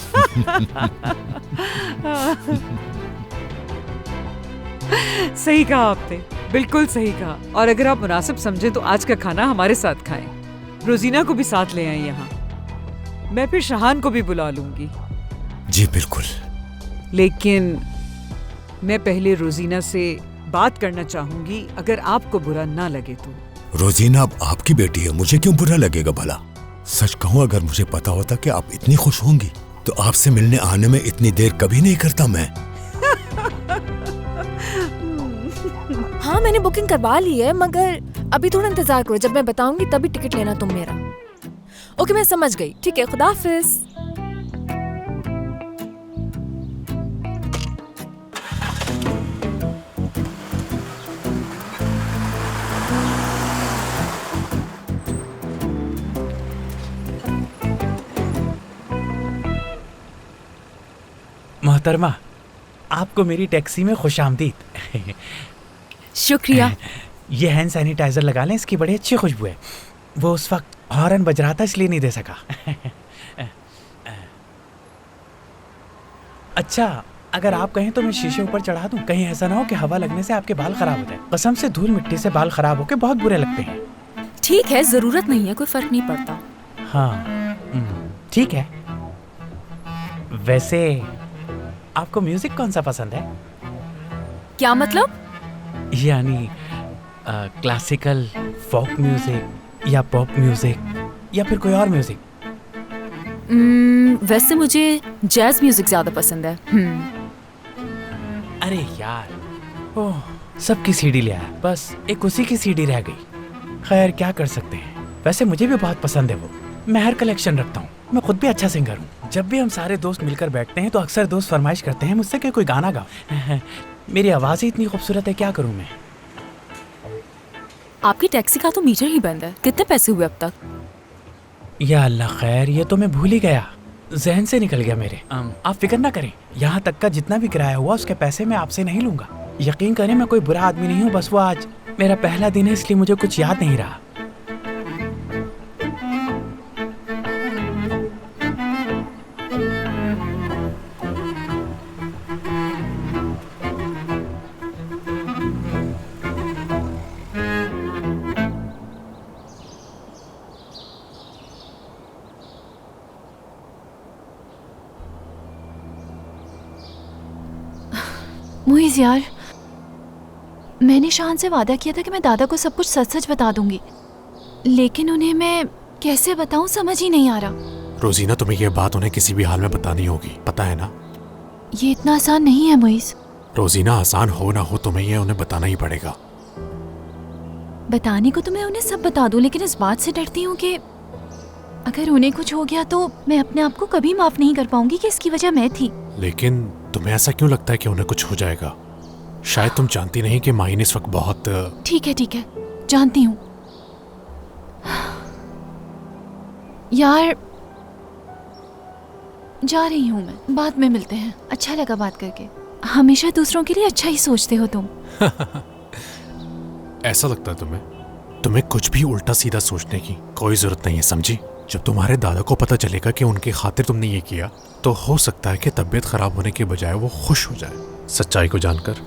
सही कहा आपने, बिल्कुल सही कहा। और अगर आप मुनासिब समझे तो आज का खाना हमारे साथ खाएं। रोजीना को भी साथ ले आए यहाँ। मैं फिर शाहान को भी बुला लूंगी। जी बिल्कुल। लेकिन मैं पहले रोजीना से बात करना चाहूंगी, अगर आपको बुरा ना लगे तो। रोजीना अब आपकी बेटी है, मुझे क्यों बुरा लगेगा भला। सच कहूँ, अगर मुझे पता होता कि आप इतनी खुश होंगी तो आपसे मिलने आने में इतनी देर कभी नहीं करता मैं। हाँ, मैंने बुकिंग करवा ली है, मगर अभी थोड़ा इंतजार करो, जब मैं बताऊंगी तभी टिकट लेना तुम मेरा। ओके, मैं समझ गई। ठीक है, खुदा हाफिज। मोहतरमा, आपको मेरी टैक्सी में खुशामदीद। शुक्रिया। ये हैंड सैनिटाइजर लगा लें, इसकी बड़ी अच्छी खुशबू है। वो उस वक्त हॉर्न बज रहा था इसलिए नहीं दे सका। अच्छा, अगर आप कहें तो मैं शीशे ऊपर चढ़ा दूं, कहीं ऐसा ना हो कि हवा लगने से आपके बाल खराब हो जाए। कसम से धूल मिट्टी से बाल खराब होके बहुत बुरे लगते हैं। ठीक है, जरूरत नहीं है, कोई फर्क नहीं पड़ता। हाँ, ठीक है। वैसे आपको म्यूजिक कौन सा पसंद है? क्या मतलब? यानी क्लासिकल, फोक म्यूजिक या पॉप म्यूजिक या फिर कोई और म्यूजिक? वैसे मुझे जैज म्यूजिक ज्यादा पसंद है। अरे यार, ओह, सबकी सीडी ले आया, बस एक उसी की सीडी रह गई। खैर, क्या कर सकते हैं। वैसे मुझे भी बहुत पसंद है वो, मैं हर कलेक्शन रखता हूँ। मैं खुद भी अच्छा सिंगर हूँ। जब भी हम सारे दोस्त मिलकर बैठते हैं तो अक्सर दोस्त फरमाइश करते हैं मुझसे कि कोई गाना गाओ। मेरी आवाज़ ही इतनी खूबसूरत है, क्या करूँ मैं। आपकी टैक्सी का तो मीटर ही बंद है, कितने पैसे हुए अब तक? या अल्लाह खैर, ये तो मैं भूल ही गया, जहन से निकल गया मेरे। आप फिक्र ना करें, यहाँ तक का जितना भी किराया हुआ उसके पैसे मैं आपसे नहीं लूंगा। यकीन करें, मैं कोई बुरा आदमी नहीं हूँ, बस वो आज मेरा पहला दिन है इसलिए मुझे कुछ याद नहीं रहा। मुइज़ यार, मैंने शान से वादा किया था कि मैं दादा को सब कुछ सच सच बता दूंगी, लेकिन उन्हें मैं कैसे बताऊं समझ ही नहीं आ रहा। रोजीना, तुम्हें यह बात उन्हें किसी भी हाल में बतानी होगी, पता है ना? ये इतना आसान नहीं है मुइज़। रोजीना, आसान हो ना हो तुम्हें यह उन्हें बताना ही पड़ेगा। बताने को तो मैं उन्हें सब बता दूं, लेकिन इस बात से डरती हूँ कि अगर उन्हें कुछ हो गया तो मैं अपने आप को कभी माफ नहीं कर पाऊंगी कि इसकी वजह मैं थी। लेकिन तुम्हें ऐसा क्यों लगता है कि उन्हें कुछ हो जाएगा? शायद तुम जानती नहीं कि माहिन इस वक्त बहुत। ठीक है, जानती हूँ यार, जा रही हूँ मैं, बाद में मिलते हैं। अच्छा लगा बात करके, हमेशा दूसरों के लिए अच्छा ही सोचते हो तुम। ऐसा लगता है तुम्हें कुछ भी उल्टा सीधा सोचने की कोई जरूरत नहीं है, समझी? जब तुम्हारे दादा को पता चलेगा कि उनकी खातिर तुमने ये किया, तो हो सकता है कि तबीयत खराब होने के बजाय वो खुश हो जाए सच्चाई को जानकर।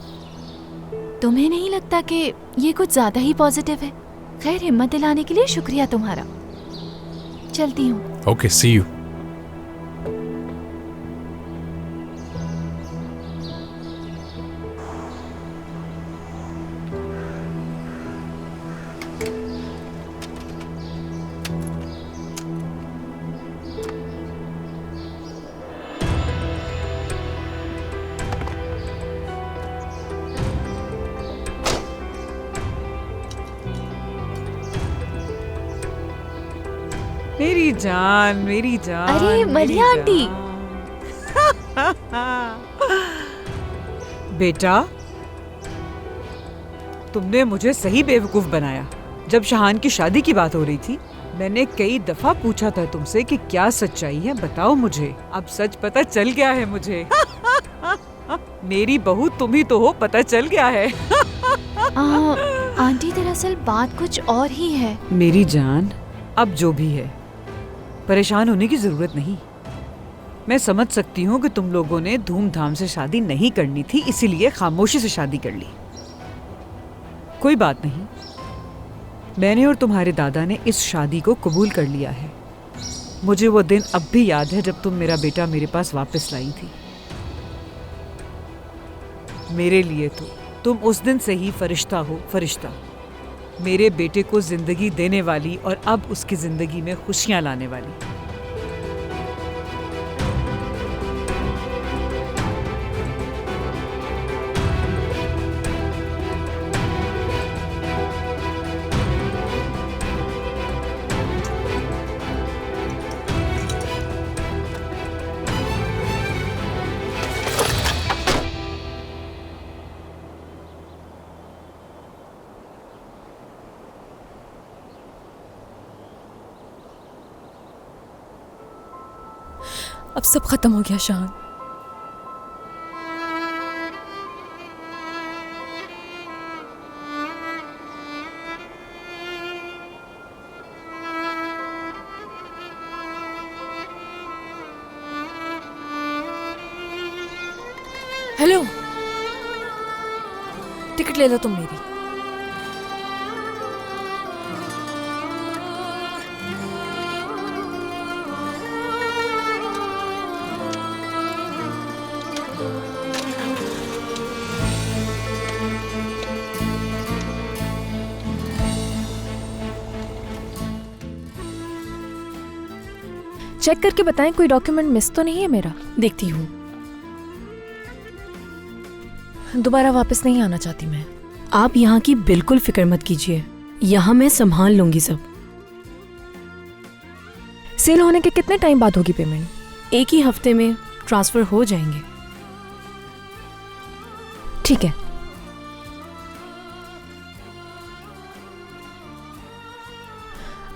तुम्हें नहीं लगता कि ये कुछ ज्यादा ही पॉजिटिव है? खैर, हिम्मत दिलाने के लिए शुक्रिया तुम्हारा। चलती हूँ। Okay, see you. मेरी जान, मेरी जान। अरे मलिया आंटी, बेटा, तुमने मुझे सही बेवकूफ बनाया। जब शहान की शादी की बात हो रही थी, मैंने कई दफा पूछा था तुमसे कि क्या सच्चाई है, बताओ मुझे। अब सच पता चल गया है मुझे। मेरी बहू तुम ही तो हो, पता चल गया है। आंटी, दरअसल बात कुछ और ही है। मेरी जान, अब जो भी है, परेशान होने की जरूरत नहीं। मैं समझ सकती हूँ कि तुम लोगों ने धूमधाम से शादी नहीं करनी थी, इसीलिए खामोशी से शादी कर ली। कोई बात नहीं, मैंने और तुम्हारे दादा ने इस शादी को कबूल कर लिया है। मुझे वो दिन अब भी याद है जब तुम मेरा बेटा मेरे पास वापस लाई थी। मेरे लिए तो तुम उस दिन से ही फरिश्ता हो, फरिश्ता। मेरे बेटे को जिंदगी देने वाली और अब उसकी जिंदगी में खुशियां लाने वाली। अब सब खत्म हो गया शान। हेलो, टिकट ले लो तुम मेरी। चेक करके बताएं कोई डॉक्यूमेंट मिस तो नहीं है मेरा। देखती हूँ। दोबारा वापस नहीं आना चाहती मैं। आप यहाँ की बिल्कुल फिक्र मत कीजिए, यहाँ मैं संभाल लूंगी सब। सेल होने के कितने टाइम बाद होगी पेमेंट? एक ही हफ्ते में ट्रांसफर हो जाएंगे। ठीक है।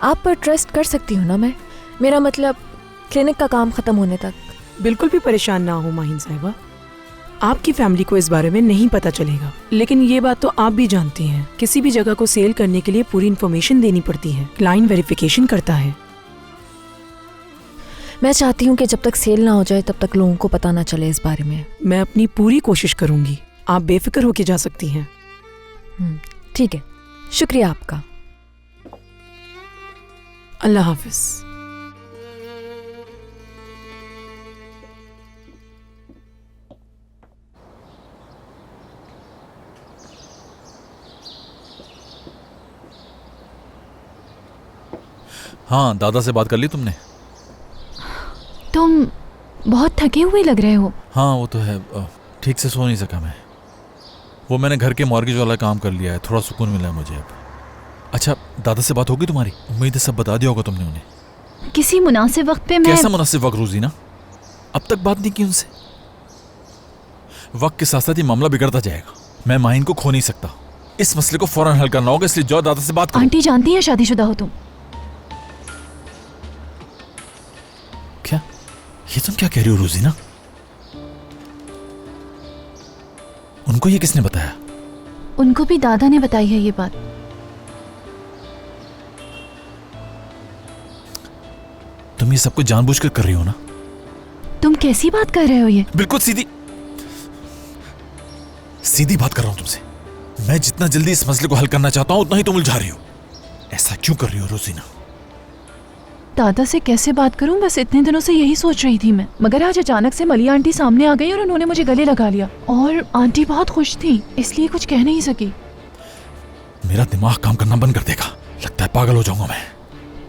आप पर ट्रस्ट कर सकती हूँ ना मैं? मेरा मतलब क्लिनिक का काम खत्म होने तक। बिल्कुल भी परेशान ना हो माहिन साहिबा, आपकी फैमिली को इस बारे में नहीं पता चलेगा। लेकिन ये बात तो आप भी जानती हैं, किसी भी जगह को सेल करने के लिए पूरी इन्फॉर्मेशन देनी पड़ती है, क्लाइंट वेरिफिकेशन करता है। मैं चाहती हूँ कि जब तक सेल ना हो जाए तब तक लोगों को पता ना चले इस बारे में। मैं अपनी पूरी कोशिश करूंगी, आप बेफिक्र होके जा सकती हैं। ठीक है, शुक्रिया आपका। अल्लाह हाफिज। हाँ, दादा से बात कर ली तुमने? तुम बहुत थके हुए लग रहे हो। हाँ वो तो है, ठीक से सो नहीं सका मैं। वो मैंने घर के मॉर्गेज वाला काम कर लिया है, थोड़ा सुकून मिला है मुझे अब। अच्छा, दादा से बात होगी तुम्हारी? उम्मीद है सब बता दिया होगा तुमने उन्हें। किसी मुनासिब वक्त पे मैं। कैसा मुनासिब वक्त रोजीना? अब तक बात नहीं की उनसे? वक्त के साथ साथ ये मामला बिगड़ता जाएगा। मैं माहिन को खो नहीं सकता। इस मसले को फौरन हल करना होगा, इसलिए जाओ दादा से बात करो। आंटी जानती है शादीशुदा हो तुम? क्या? ये तुम क्या कह रही हो रोजीना? उनको ये किसने बताया? उनको भी दादा ने बताई है ये बात। तुम ये सब कुछ जानबूझकर कर रही हो ना? तुम कैसी बात कर रहे हो ये? बिल्कुल सीधी सीधी बात कर रहा हूं तुमसे। मैं जितना जल्दी इस मसले को हल करना चाहता हूं उतना ही तुम उलझा रही हो। ऐसा क्यों कर रही हो रोजीना? दादा से कैसे बात करूं, बस इतने दिनों से यही सोच रही थी मैं। मगर आज अचानक से मलिया आंटी सामने आ गई और उन्होंने मुझे गले लगा लिया। और आंटी बहुत खुश थी, इसलिए कुछ कह नहीं सकी। मेरा दिमाग काम करना बंद कर देगा, लगता है पागल हो जाऊंगा मैं।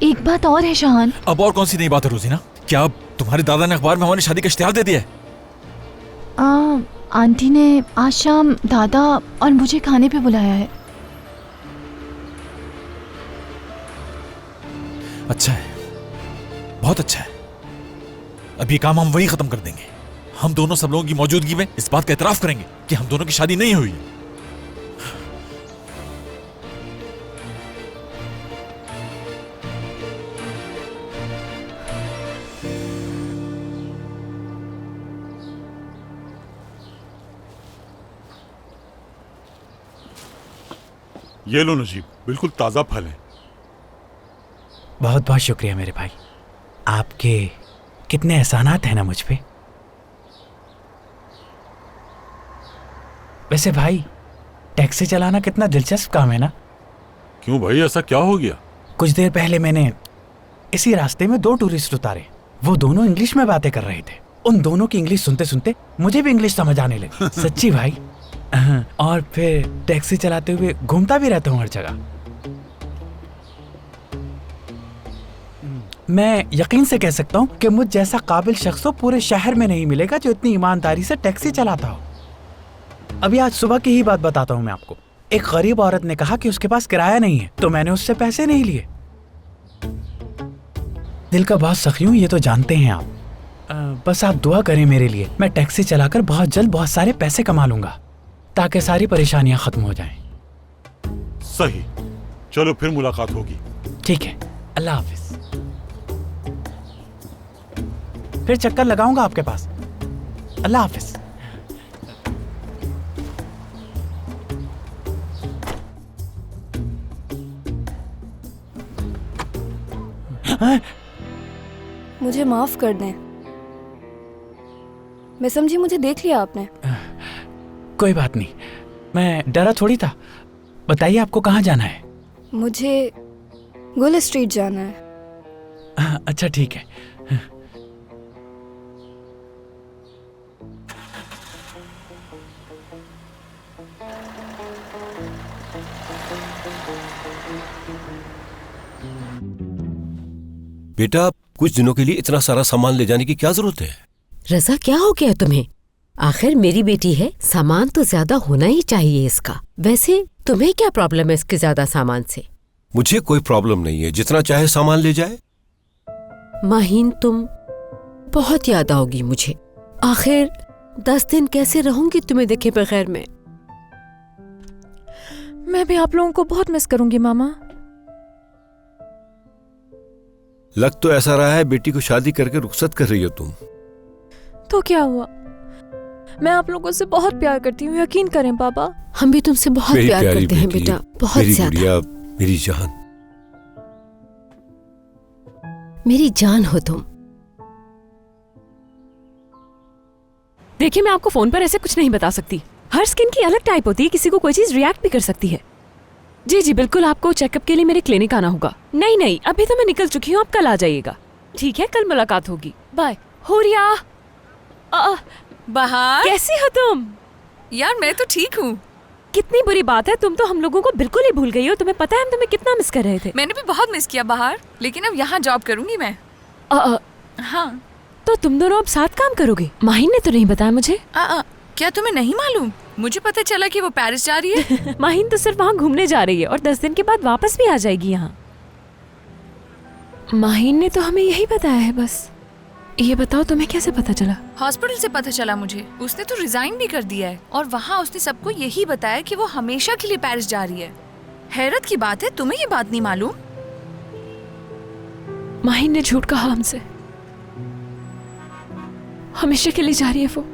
एक बात और है शहान। अब और कौन सी नई बात है रोजीना? क्या अब तुम्हारे दादा ने अखबार में हमारी शादी का इश्तिहार दे दिया है? आंटी ने आज शाम दादा और मुझे खाने पे बुलाया है। अच्छा है, बहुत अच्छा है। अब ये काम हम वही खत्म कर देंगे। हम दोनों सब लोगों की मौजूदगी में इस बात का एतराफ करेंगे कि हम दोनों की शादी नहीं हुई है। ये लो नजीब, बिल्कुल ताजा फल है। बहुत बहुत शुक्रिया मेरे भाई, आपके कितने एहसानात हैं ना मुझ पे। वैसे भाई, टैक्सी चलाना कितना दिलचस्प काम है ना। क्यों भाई, ऐसा क्या हो गया? कुछ देर पहले मैंने इसी रास्ते में 2 टूरिस्ट उतारे। वो दोनों इंग्लिश में बातें कर रहे थे। उन दोनों की इंग्लिश सुनते सुनते मुझे भी इंग्लिश समझ आने लगी। सच्ची भाई। और फिर टैक्सी चलाते हुए घूमता भी रहता हूँ हर जगह। मैं यकीन से कह सकता हूँ कि मुझ जैसा काबिल शख्स तो पूरे शहर में नहीं मिलेगा जो इतनी ईमानदारी से टैक्सी चलाता हो। अभी आज सुबह की ही बात बताता हूँ मैं आपको। एक गरीब औरत ने कहा कि उसके पास किराया नहीं है, तो मैंने उससे पैसे नहीं लिए। दिल का बहुत सखी हूँ, ये तो जानते हैं आप। बस आप दुआ करें मेरे लिए। मैं टैक्सी चलाकर बहुत जल्द बहुत सारे पैसे कमा लूंगा ताकि सारी परेशानियां खत्म हो जाएं। सही, चलो फिर मुलाकात होगी। ठीक है, अल्लाह हाफिज। फिर चक्कर लगाऊंगा आपके पास। अल्लाह हाफिज। मुझे माफ कर दें, मैं समझी मुझे देख लिया आपने। कोई बात नहीं, मैं डरा थोड़ी था। बताइए आपको कहाँ जाना है? मुझे गुल स्ट्रीट जाना है। अच्छा ठीक है। बेटा, कुछ दिनों के लिए इतना सारा सामान ले जाने की क्या जरूरत है? रजा, क्या हो गया तुम्हें? आखिर मेरी बेटी है, सामान तो ज्यादा होना ही चाहिए इसका। वैसे तुम्हें क्या प्रॉब्लम है इसके ज्यादा सामान से? मुझे कोई प्रॉब्लम नहीं है, जितना चाहे सामान ले जाए। माहीन, तुम बहुत याद आओगी मुझे। आखिर 10 दिन कैसे रहूंगी तुम्हें देखे बगैर मैं? मैं भी आप लोगों को बहुत मिस करूंगी मामा। लग तो ऐसा रहा है बेटी को शादी करके रुखसत कर रही हो तुम। तो क्या हुआ, मैं आप लोगों से बहुत प्यार करती हूँ, यकीन करें पापा। हम भी तुमसे बहुत प्यार करते हैं बेटा, बहुत ज्यादा। मेरी जान, मेरी जान हो तुम। देखिए, मैं आपको फोन पर ऐसे कुछ नहीं बता सकती। हर स्किन की अलग टाइप होती है, किसी को कोई चीज रिएक्ट भी कर सकती है। जी जी बिल्कुल, आपको चेकअप के लिए मेरे क्लिनिक आना होगा। नहीं नहीं, अभी तो मैं निकल चुकी हूँ, आप कल आ जाइएगा। ठीक है, कल मुलाकात होगी। बाय। हुरिया, बहार, कैसी हो तुम? यार मैं तो ठीक हूँ। कितनी बुरी बात है, तुम तो हम लोगों को बिल्कुल ही भूल गई हो। तुम्हें पता है हम तुम्हें कितना मिस कर रहे थे। मैंने भी बहुत मिस किया बहार, लेकिन अब यहाँ जॉब करूंगी मैं। हाँ। तो तुम दोनों अब साथ काम करोगे? माहिन ने तो नहीं बताया मुझे। क्या तुम्हें नहीं मालूम? मुझे पता चला कि वो पेरिस जा रही है। माहिन तो सिर्फ वहाँ घूमने जा रही है और 10 दिन के बाद वापस भी आ जाएगी यहाँ। माहिन ने तो हमें यही बताया है बस। ये बताओ तुम्हें कैसे पता चला? हॉस्पिटल से पता चला मुझे। उसने तो रिजाइन भी कर दिया है और वहाँ उसने सबको यही बताया कि वो हमेशा के लिए पेरिस जा रही है। हैरत की बात है, तुम्हें ये बात नहीं मालूम? माहिन ने झूठ कहा हमसे। हमेशा के लिए जा रही है वो।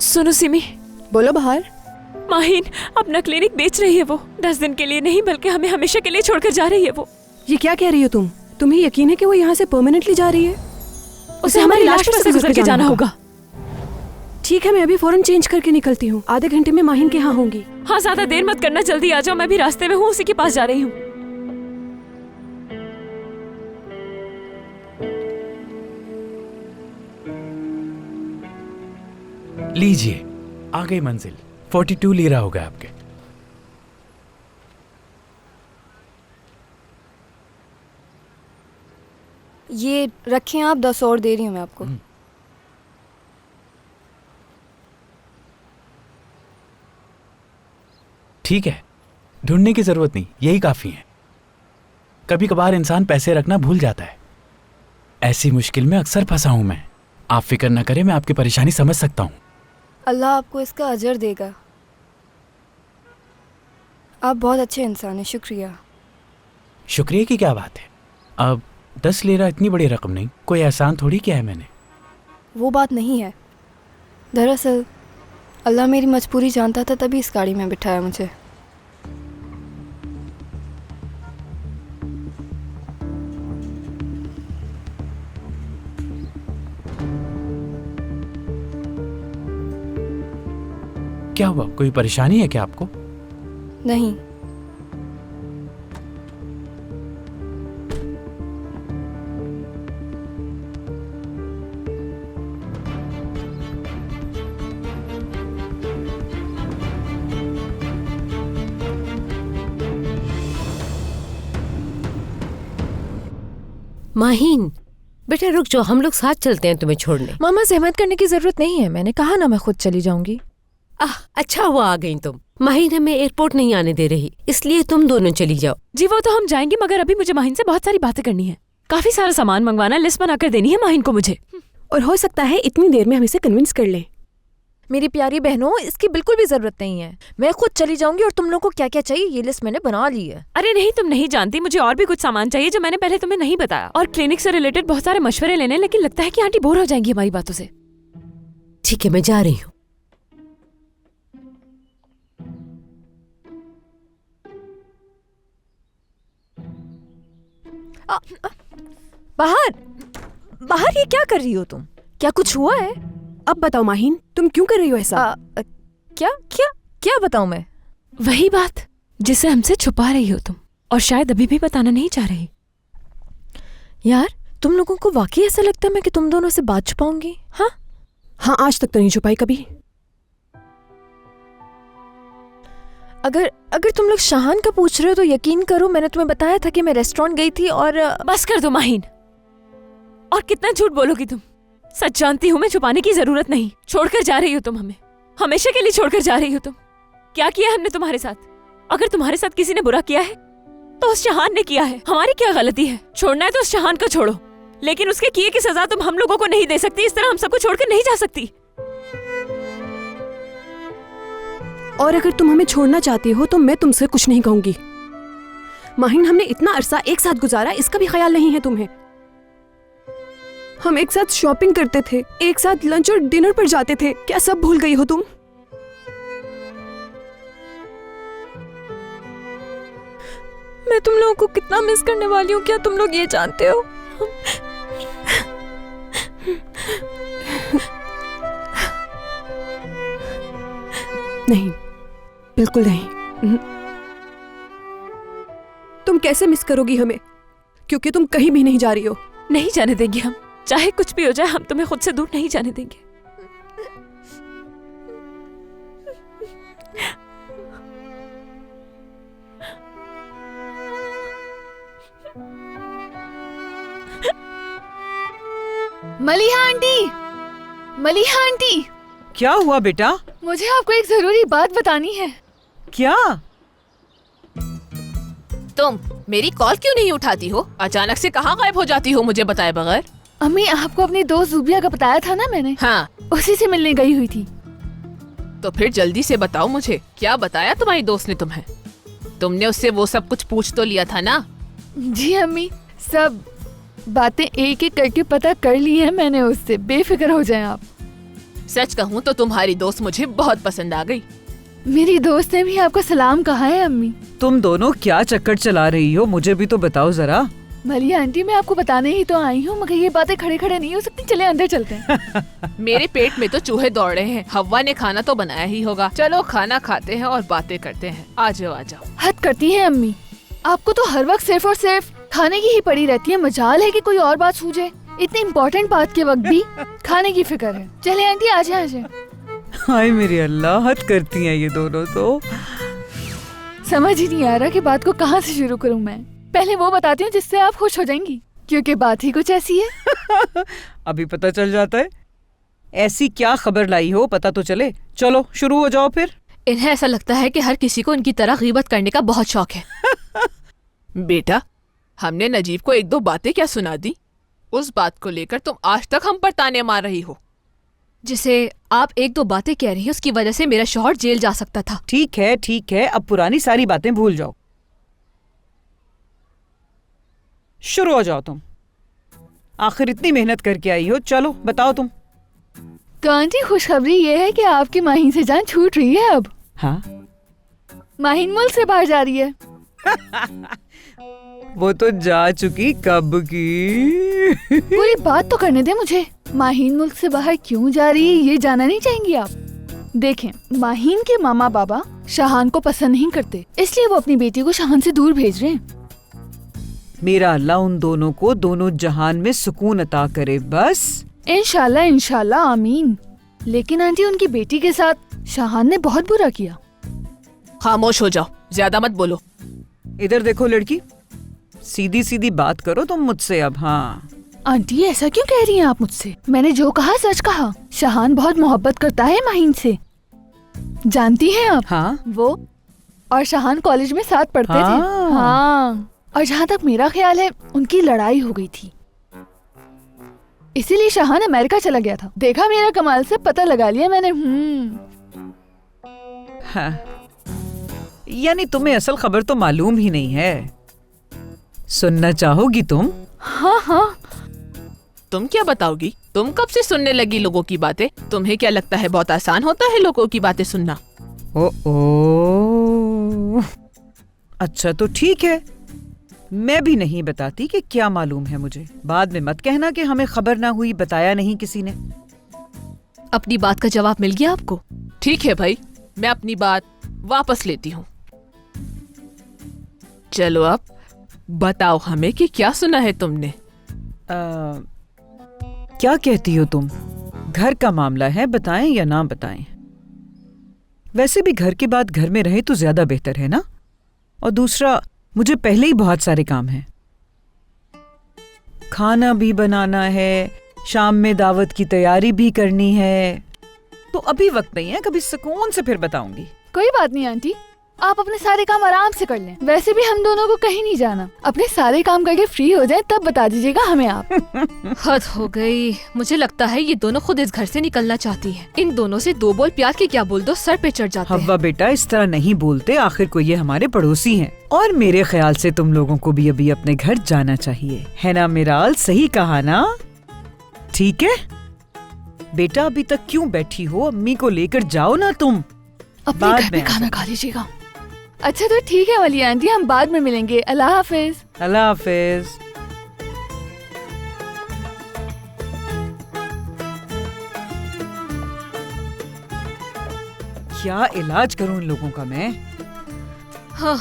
सुनो सिमी। बोलो बहार। माहिन अपना क्लिनिक बेच रही है वो। 10 दिन के लिए नहीं बल्कि हमें हमेशा के लिए छोड़कर जा रही है वो। ये क्या कह रही हो तुम? तुम्हें यकीन है कि वो यहाँ से परमानेंटली जा रही है? उसे हमारी लाश पर से गुजर के जाना होगा। ठीक है, मैं अभी फौरन चेंज करके निकलती हूँ। आधे घंटे में माहिन के यहाँ होंगी। हाँ, ज्यादा देर मत करना, जल्दी आ जाओ। मैं भी रास्ते में हूँ, उसी के पास जा रही हूँ। लीजिए, आ गई मंजिल। 42 लीरा हो गया आपके। ये रखें आप, 10 और दे रही हूँ मैं आपको। ठीक है, ढूंढने की जरूरत नहीं, यही काफी है। कभी कभार इंसान पैसे रखना भूल जाता है। ऐसी मुश्किल में अक्सर फंसा हूं मैं। आप फिक्र न करें, मैं आपकी परेशानी समझ सकता हूँ। अल्लाह आपको इसका अजर देगा। आप बहुत अच्छे इंसान हैं, शुक्रिया। शुक्रिया की क्या बात है। अब 10 लेरा इतनी बड़ी रकम नहीं, कोई एहसान थोड़ी किया है मैंने। वो बात नहीं है। दरअसल अल्लाह मेरी मजबूरी जानता था, तभी इस गाड़ी में बिठाया मुझे। क्या हुआ, कोई परेशानी है क्या आपको? नहीं। माहीन बेटा रुक जाओ, हम लोग साथ चलते हैं तुम्हें छोड़ने। मामा सहमत करने की जरूरत नहीं है, मैंने कहा ना मैं खुद चली जाऊंगी। अच्छा हुआ आ गई तुम। माहीन हमें एयरपोर्ट नहीं आने दे रही, इसलिए तुम दोनों चली जाओ। जी वो तो हम जाएंगे, मगर अभी मुझे माहीन से बहुत सारी बातें करनी है। काफी सारा सामान मंगवाना, लिस्ट बनाकर देनी है माहीन को मुझे। और हो सकता है इतनी देर में हम इसे कन्विंस कर लें। मेरी प्यारी बहनों, इसकी बिल्कुल भी जरूरत नहीं है। मैं खुद चली जाऊंगी और तुम लोगों को क्या क्या चाहिए ये लिस्ट मैंने बना ली है। अरे नहीं, तुम नहीं जानती, मुझे और भी कुछ सामान चाहिए जो मैंने पहले तुम्हें नहीं बताया, और क्लिनिक से रिलेटेड बहुत सारे मशवरे लेने, लेकिन लगता है कि आंटी बोर हो जाएंगी हमारी बातों से। ठीक है, मैं जा रही हूँ। बाहर बाहर ये क्या कर रही हो तुम? क्या कुछ हुआ है? अब बताओ माहीन, तुम क्यों कर रही हो ऐसा? क्या क्या क्या बताऊं मैं? वही बात जिसे हमसे छुपा रही हो तुम, और शायद अभी भी बताना नहीं चाह रही। यार तुम लोगों को वाकई ऐसा लगता है मैं कि तुम दोनों से बात छुपाऊंगी? हाँ हाँ, आज तक तो नहीं छुपाई कभी। अगर अगर तुम लोग शाहान का पूछ रहे हो तो यकीन करो, मैंने तुम्हें बताया था कि मैं रेस्टोरेंट गई थी। और बस कर दो माहीन, और कितना झूठ बोलोगी तुम? सच जानती हूँ मैं, छुपाने की जरूरत नहीं। छोड़कर जा रही हो तुम हमें, हमेशा के लिए छोड़कर जा रही हो तुम। क्या किया है हमने तुम्हारे साथ? अगर तुम्हारे साथ किसी ने बुरा किया है तो उस शहान ने किया है। हमारी क्या गलती है? छोड़ना है तो उस शहान को छोड़ो, लेकिन उसके किए की सजा तुम हम लोगों को नहीं दे सकती। इस तरह हम सबको छोड़कर नहीं जा सकती। और अगर तुम हमें छोड़ना चाहती हो तो मैं तुमसे कुछ नहीं कहूंगी। माहीन, हमने इतना अरसा एक साथ गुजारा, इसका भी ख्याल नहीं है तुम्हें? हम एक साथ शॉपिंग करते थे, एक साथ लंच और डिनर पर जाते थे। क्या सब भूल गई हो तुम? मैं तुम लोगों को कितना मिस करने वाली हूँ, क्या तुम लोग ये जानते हो? नहीं, बिल्कुल नहीं। तुम कैसे मिस करोगी हमें, क्योंकि तुम कहीं भी नहीं जा रही हो। नहीं जाने देंगे हम, चाहे कुछ भी हो जाए, हम तुम्हें खुद से दूर नहीं जाने देंगे। Maliha aunty, Maliha aunty. क्या हुआ बेटा? मुझे आपको एक जरूरी बात बतानी है। क्या? तुम मेरी कॉल क्यों नहीं उठाती हो? अचानक से कहाँ गायब हो जाती हो मुझे बताए बगैर? अम्मी, आपको अपनी दोस्त जुबिया का बताया था ना मैंने। हाँ, उसी से मिलने गई हुई थी। तो फिर जल्दी से बताओ मुझे, क्या बताया तुम्हारी दोस्त ने तुम्हें? तुमने उससे वो सब कुछ पूछ तो लिया था ना? जी अम्मी, सब बातें एक एक करके पता कर ली है मैंने उससे, बेफिक्र हो जाएं आप। सच कहूँ तो तुम्हारी दोस्त मुझे बहुत पसंद आ गई। मेरी दोस्त ने भी आपको सलाम कहा है अम्मी। तुम दोनों क्या चक्कर चला रही हो, मुझे भी तो बताओ जरा। मलिहा आंटी, मैं आपको बताने ही तो आई हूँ, मगर ये बातें खड़े खड़े नहीं हो सकती। चले अंदर चलते हैं। मेरे पेट में तो चूहे दौड़ रहे हैं। हव्वा ने खाना तो बनाया ही होगा। चलो खाना खाते हैं और बातें करते हैं। आ जाओ आ जाओ। हद करती हैं अम्मी, आपको तो हर वक्त सिर्फ और सिर्फ खाने की ही पड़ी रहती है। मजाल है कि कोई और बात सूझे। इतनी इम्पोर्टेंट बात के वक्त भी खाने की फिक्र है। चले आंटी, आ जाए आ जाए। हाय मेरी अल्लाह, हद करती हैं ये दोनों तो। समझ ही नहीं आ रहा कि बात को कहाँ से शुरू करूँ मैं। पहले वो बताती हूँ जिससे आप खुश हो जाएंगी, क्योंकि बात ही कुछ ऐसी है। अभी पता चल जाता है। ऐसी क्या खबर लाई हो, पता तो चले। चलो शुरू हो जाओ फिर। इन्हें ऐसा लगता है कि हर किसी को इनकी तरह गीबत करने का बहुत शौक है। बेटा, हमने नजीब को एक दो बातें क्या सुना दी? उस बात को लेकर तुम आज तक हम पर ताने मार रही हो। जिसे आप एक दो बातें कह रही हैं उसकी वजह से मेरा शौहर जेल जा सकता था। ठीक है, अब पुरानी सारी बातें भूल जाओ। शुरू हो जाओ तुम। आखिर इतनी मेहनत करके आई हो, चलो बताओ तुम। तो आंटी खुशखबरी ये है कि आपकी माहीन से जान छूट रही है अब। हाँ? माहीन मुल्क से बाहर जा रही है। वो तो जा चुकी कब की। पूरी बात तो करने दे मुझे। माहीन मुल्क से बाहर क्यों जा रही है ये जानना नहीं चाहेंगी आप? देखें, माहीन के मामा बाबा शाहान को पसंद नहीं करते, इसलिए वो अपनी बेटी को शाहान से दूर भेज रहे हैं। मेरा अल्लाह उन दोनों को दोनों जहान में सुकून अता करे बस। इंशाल्लाह इंशाल्लाह आमीन। लेकिन आंटी उनकी बेटी के साथ शाहान ने बहुत बुरा किया। खामोश हो जाओ, ज्यादा मत बोलो। इधर देखो लड़की, सीधी सीधी बात करो तुम मुझसे अब। हाँ आंटी ऐसा क्यों कह रही हैं आप मुझसे? मैंने जो कहा सच कहा। शाहान बहुत मोहब्बत करता है माहीन से, जानती हैं आप? हाँ? वो और शाहान कॉलेज में साथ पढ़ते थे। हाँ। और जहाँ तक मेरा ख्याल है उनकी लड़ाई हो गई थी, इसीलिए शाहान अमेरिका चला गया था। देखा मेरा कमाल से पता लगा लिया मैंने। हाँ। यानी तुम्हें असल खबर तो मालूम ही नहीं है। सुनना चाहोगी तुम? हाँ हाँ। तुम क्या बताओगी? तुम कब से सुनने लगी लोगों की बातें? तुम्हें क्या लगता है बहुत आसान होता है लोगों की बातें सुनना? ओ अच्छा तो ठीक है, मैं भी नहीं बताती कि क्या मालूम है मुझे। बाद में मत कहना कि हमें खबर ना हुई, बताया नहीं किसी ने। अपनी बात का जवाब मिल गया आपको? ठीक है भाई, मैं अपनी बात वापस लेती हूँ। चलो अब बताओ हमें कि क्या सुना है तुमने? क्या कहती हो तुम? घर का मामला है, बताएं या ना बताएं? वैसे भी घर के बाद घर में रहे तो ज्यादा बेहतर है ना। और दूसरा, मुझे पहले ही बहुत सारे काम हैं। खाना भी बनाना है, शाम में दावत की तैयारी भी करनी है, तो अभी वक्त नहीं है। कभी सुकून से फिर बताऊंगी। कोई बात नहीं आंटी, आप अपने सारे काम आराम से कर लें। वैसे भी हम दोनों को कहीं नहीं जाना। अपने सारे काम करके फ्री हो जाए तब बता दीजिएगा हमें आप। हद हो गई। मुझे लगता है ये दोनों खुद इस घर से निकलना चाहती हैं। इन दोनों से दो बोल प्यार के क्या बोल दो सर पे चढ़ जाते हैं। हव्वा बेटा, इस तरह नहीं बोलते। आखिर को ये हमारे पड़ोसी हैं। और मेरे ख्याल से तुम लोगों को भी अभी अपने घर जाना चाहिए, है ना मिराल? सही कहा ना? ठीक है बेटा, अभी तक क्यों बैठी हो? अम्मी को लेकर जाओ ना तुम। अपने घर में खाना खा लीजिएगा। अच्छा तो ठीक है वाली आंटी, हम बाद में मिलेंगे। अल्लाह हाफिज। अल्लाह हाफिज। क्या इलाज करूं इन लोगों का मैं? हाँ।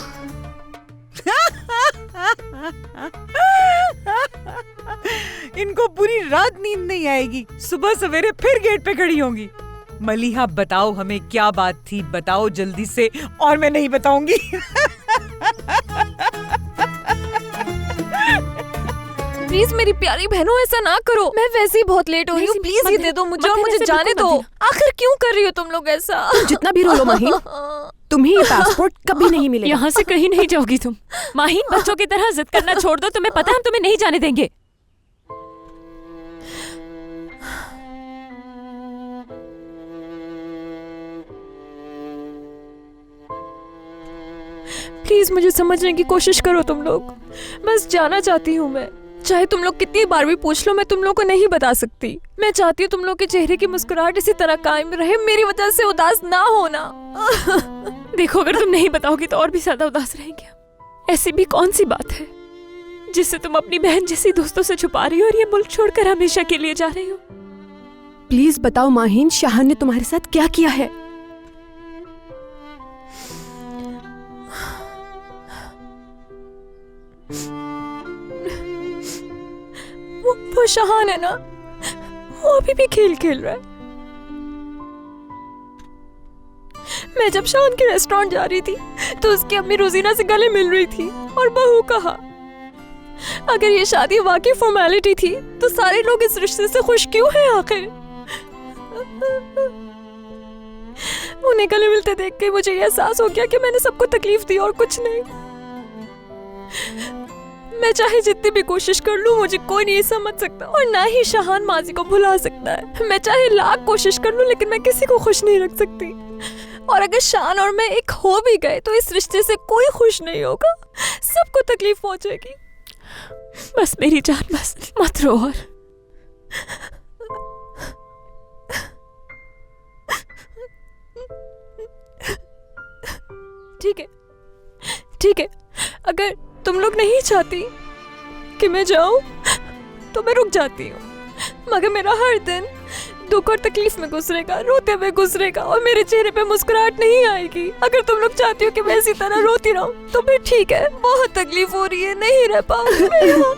इनको पूरी रात नींद नहीं आएगी, सुबह सवेरे फिर गेट पे खड़ी होंगी। मलिहा बताओ हमें क्या बात थी, बताओ जल्दी से, और मैं नहीं बताऊंगी। प्लीज मेरी प्यारी बहनों ऐसा ना करो, मैं वैसे ही बहुत लेट हो रही हूँ। प्लीज ये दे दो मुझे और मुझे जाने दो। आखिर क्यों कर रही हो तुम लोग ऐसा? जितना भी रो लो माहीन, तुम्हें ये पासपोर्ट कभी नहीं मिलेगा। यहाँ से कहीं नहीं जाओगी तुम। माहीन, बच्चों की तरह जिद करना छोड़ दो। तुम्हें पता है हम तुम्हें नहीं जाने देंगे। प्लीज मुझे समझने की कोशिश करो तुम लोग। बस जाना चाहती हूँ मैं। चाहे तुम लोग कितनी बार भी पूछ लो, मैं तुम लोग को नहीं बता सकती। मैं चाहती हूँ तुम लोग के चेहरे की मुस्कुराहट इसी तरह कायम रहे, मेरी वजह से उदास ना होना। देखो, अगर तुम नहीं बताओगी तो और भी ज्यादा उदास रहेंगे। ऐसी भी कौन सी बात है जिससे तुम अपनी बहन जैसी दोस्तों से छुपा रही हो और ये मुल्क छोड़कर हमेशा के लिए जा रही हो? प्लीज बताओ माहीन, शाहान ने तुम्हारे साथ क्या किया है? वो शाहान है ना, वो अभी भी खेल खेल रहा है। मैं जब शाहान के रेस्टोरेंट जा रही थी तो उसकी अम्मी रोजीना से गले मिल रही थी और बहू कहा, अगर ये शादी वाकई फॉर्मेलिटी थी तो सारे लोग इस रिश्ते से खुश क्यों हैं आखिर? उन्हें गले मिलते देख के मुझे ये एहसास हो गया कि मैंने सबको तकलीफ दी और कुछ नहीं। मैं चाहे जितनी भी कोशिश कर लूं मुझे कोई नहीं समझ सकता और ना ही शाहान माजी को भुला सकता है। मैं चाहे लाख कोशिश कर लूं लेकिन मैं किसी को खुश नहीं रख सकती। और अगर शान और मैं एक हो भी गए तो इस रिश्ते से कोई खुश नहीं होगा, सबको तकलीफ पहुंचेगी। बस मेरी जान, बस मत रो। और ठीक है, अगर तुम लोग नहीं चाहती कि मैं जाऊं तो मैं रुक जाती हूँ, मगर मेरा हर दिन दुख और तकलीफ में गुजरेगा, रोते हुए गुजरेगा और मेरे चेहरे पे मुस्कुराहट नहीं आएगी। अगर तुम लोग चाहती हो कि मैं इसी तरह रोती रहूं तो फिर ठीक है, बहुत तकलीफ हो रही है, नहीं रह पाऊंगी मैं यहाँ।